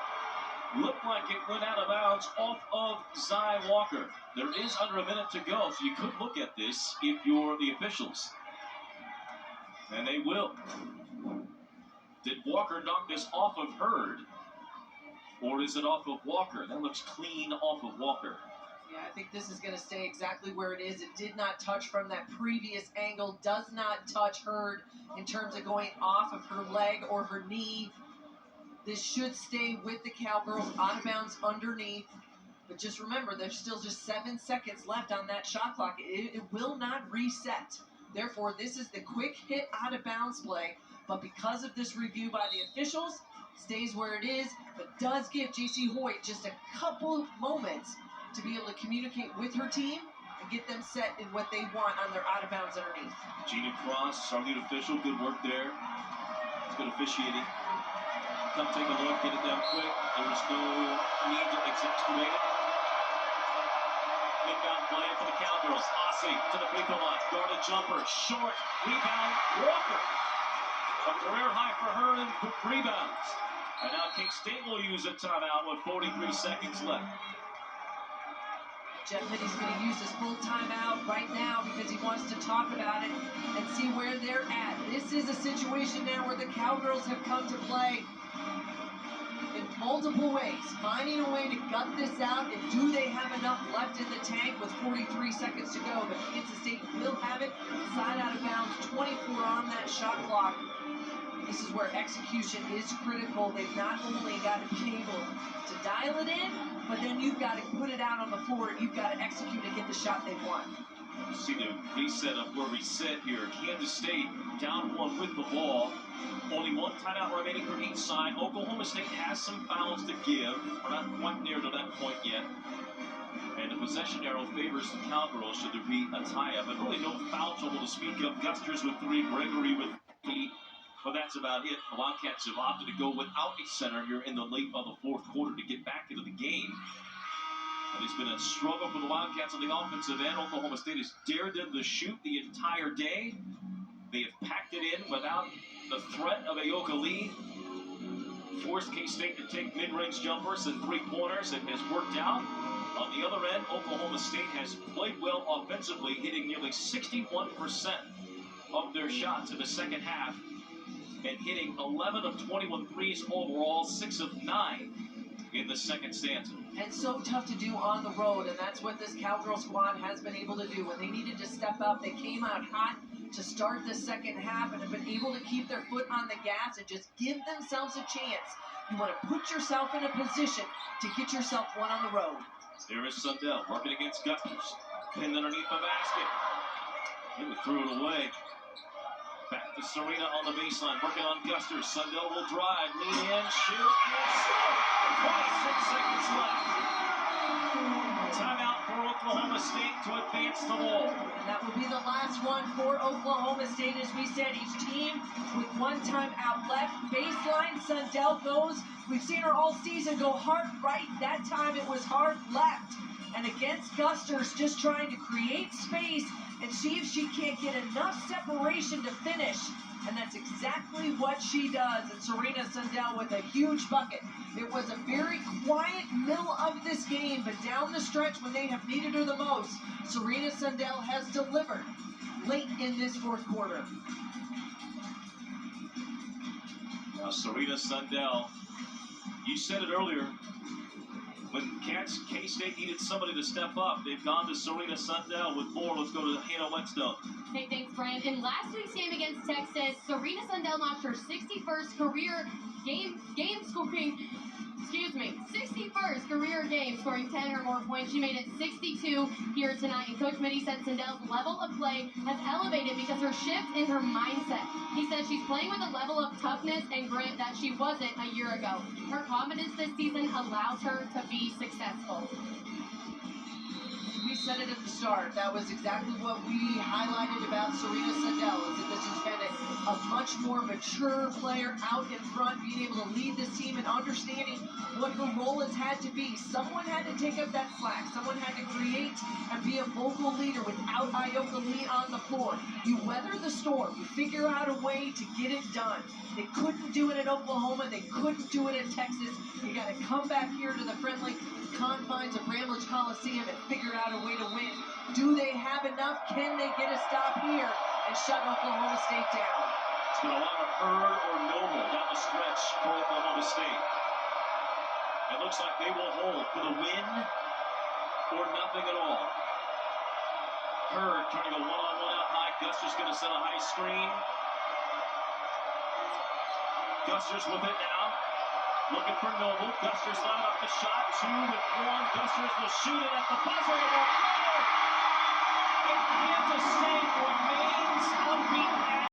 Looked like it went out of bounds off of Zy Walker. There is under a minute to go, so you could look at this if you're the officials. And they will. Did Walker knock this off of Hurd? Or is it off of Walker? That looks clean off of Walker. Yeah, I think this is going to stay exactly where it is. It did not touch from that previous angle. Does not touch Hurd in terms of going off of her leg or her knee. This should stay with the Cowgirls out of bounds underneath. But just remember, there's still just 7 seconds left on that shot clock. It will not reset. Therefore, this is the quick hit out of bounds play. But because of this review by the officials, stays where it is, but does give J.C. Hoyt just a couple moments to be able to communicate with her team and get them set in what they want on their out of bounds underneath. Gina Cross, our lead official, good work there. It's good officiating. Come take a look, get it down quick. There was no need to exasperate it. Inbound play for the Cowgirls. Aussie to the free throw line. Guarded jumper, short, rebound, Walker. A career high for her in rebounds. And now K-State will use a timeout with 43 seconds left. Jeff Mitty's going to use his full timeout right now because he wants to talk about it and see where they're at. This is a situation now where the Cowgirls have come to play in multiple ways, finding a way to gut this out, and do they have enough left in the tank with 43 seconds to go? But Kansas State will have it, side out of bounds, 24 on that shot clock. This is where execution is critical. They've not only got to be able to dial it in, but then you've got to put it out on the floor, and you've got to execute and get the shot they want. See the reset of where we sit here. Kansas State down 1 with the ball. Only 1 timeout remaining for each side. Oklahoma State has some fouls to give. We're not quite near to that point yet. And the possession arrow favors the Cowgirls should there be a tie-up. But really no foul trouble to speak of. Gusters with 3, Gregory with 8. But that's about it. The Wildcats have opted to go without a center here in the late of the fourth quarter to get back into the game. And it's been a struggle for the Wildcats on the offensive end. Oklahoma State has dared them to shoot the entire day. They have packed it in without the threat of Ayoka Lee. Forced K-State to take mid-range jumpers and three-pointers. It has worked out. On the other end, Oklahoma State has played well offensively, hitting nearly 61% of their shots in the second half, and hitting 11 of 21 threes overall, 6 of 9 in the second stanza. And so tough to do on the road, and that's what this Cowgirl squad has been able to do. When they needed to step up, they came out hot to start the second half and have been able to keep their foot on the gas and just give themselves a chance. You want to put yourself in a position to get yourself one on the road. There is Sundell working against Gusters. Pinned underneath the basket. He threw it away. Back to Serena on the baseline, working on Gusters. Sundell will drive, lean in, shoot, and score! 26 seconds left. Timeout for Oklahoma State to advance the ball. And that will be the last one for Oklahoma State. As we said, each team with one timeout left. Baseline, Sundell goes. We've seen her all season go hard right. That time it was hard left. And against Gusters, just trying to create space and see if she can't get enough separation to finish. And that's exactly what she does. And Serena Sundell with a huge bucket. It was a very quiet middle of this game, but down the stretch when they have needed her the most, Serena Sundell has delivered late in this fourth quarter. Now Serena Sundell, you said it earlier, when K-State needed somebody to step up, they've gone to Serena Sundell with more. Let's go to Hannah Whetstone. Hey, thanks, Brian. In last week's game against Texas, Serena Sundell notched her 61st career game scoring, 61st career game scoring 10 or more points. She made it 62 here tonight. And Coach Mitty said Sundell's level of play has elevated because her shift in her mindset. He said she's playing with a level of toughness and grit that she wasn't a year ago. Her confidence this season allows her to be successful. We said it at the start. That was exactly what we highlighted about Serena Sundell, is that this has been a much more mature player out in front, being able to lead this team and understanding what her role has had to be. Someone had to take up that slack. Someone had to create and be a vocal leader without Ayoka Lee on the floor. You weather the storm. You figure out a way to get it done. They couldn't do it at Oklahoma. They couldn't do it at Texas. You got to come back here to the friendly confines of Bramlage Coliseum and figure out a way to win. Do they have enough? Can they get a stop here and shut Oklahoma State down? It's been a lot of Hurd or Noble down the stretch for Oklahoma State. It looks like they will hold for the win or nothing at all. Hurd trying to go one-on-one out high. Gusters going to set a high screen. Gusters with it now. Looking for Noble. Gusters lining up the shot. 2 with 1. Gusters will shoot it at the buzzer.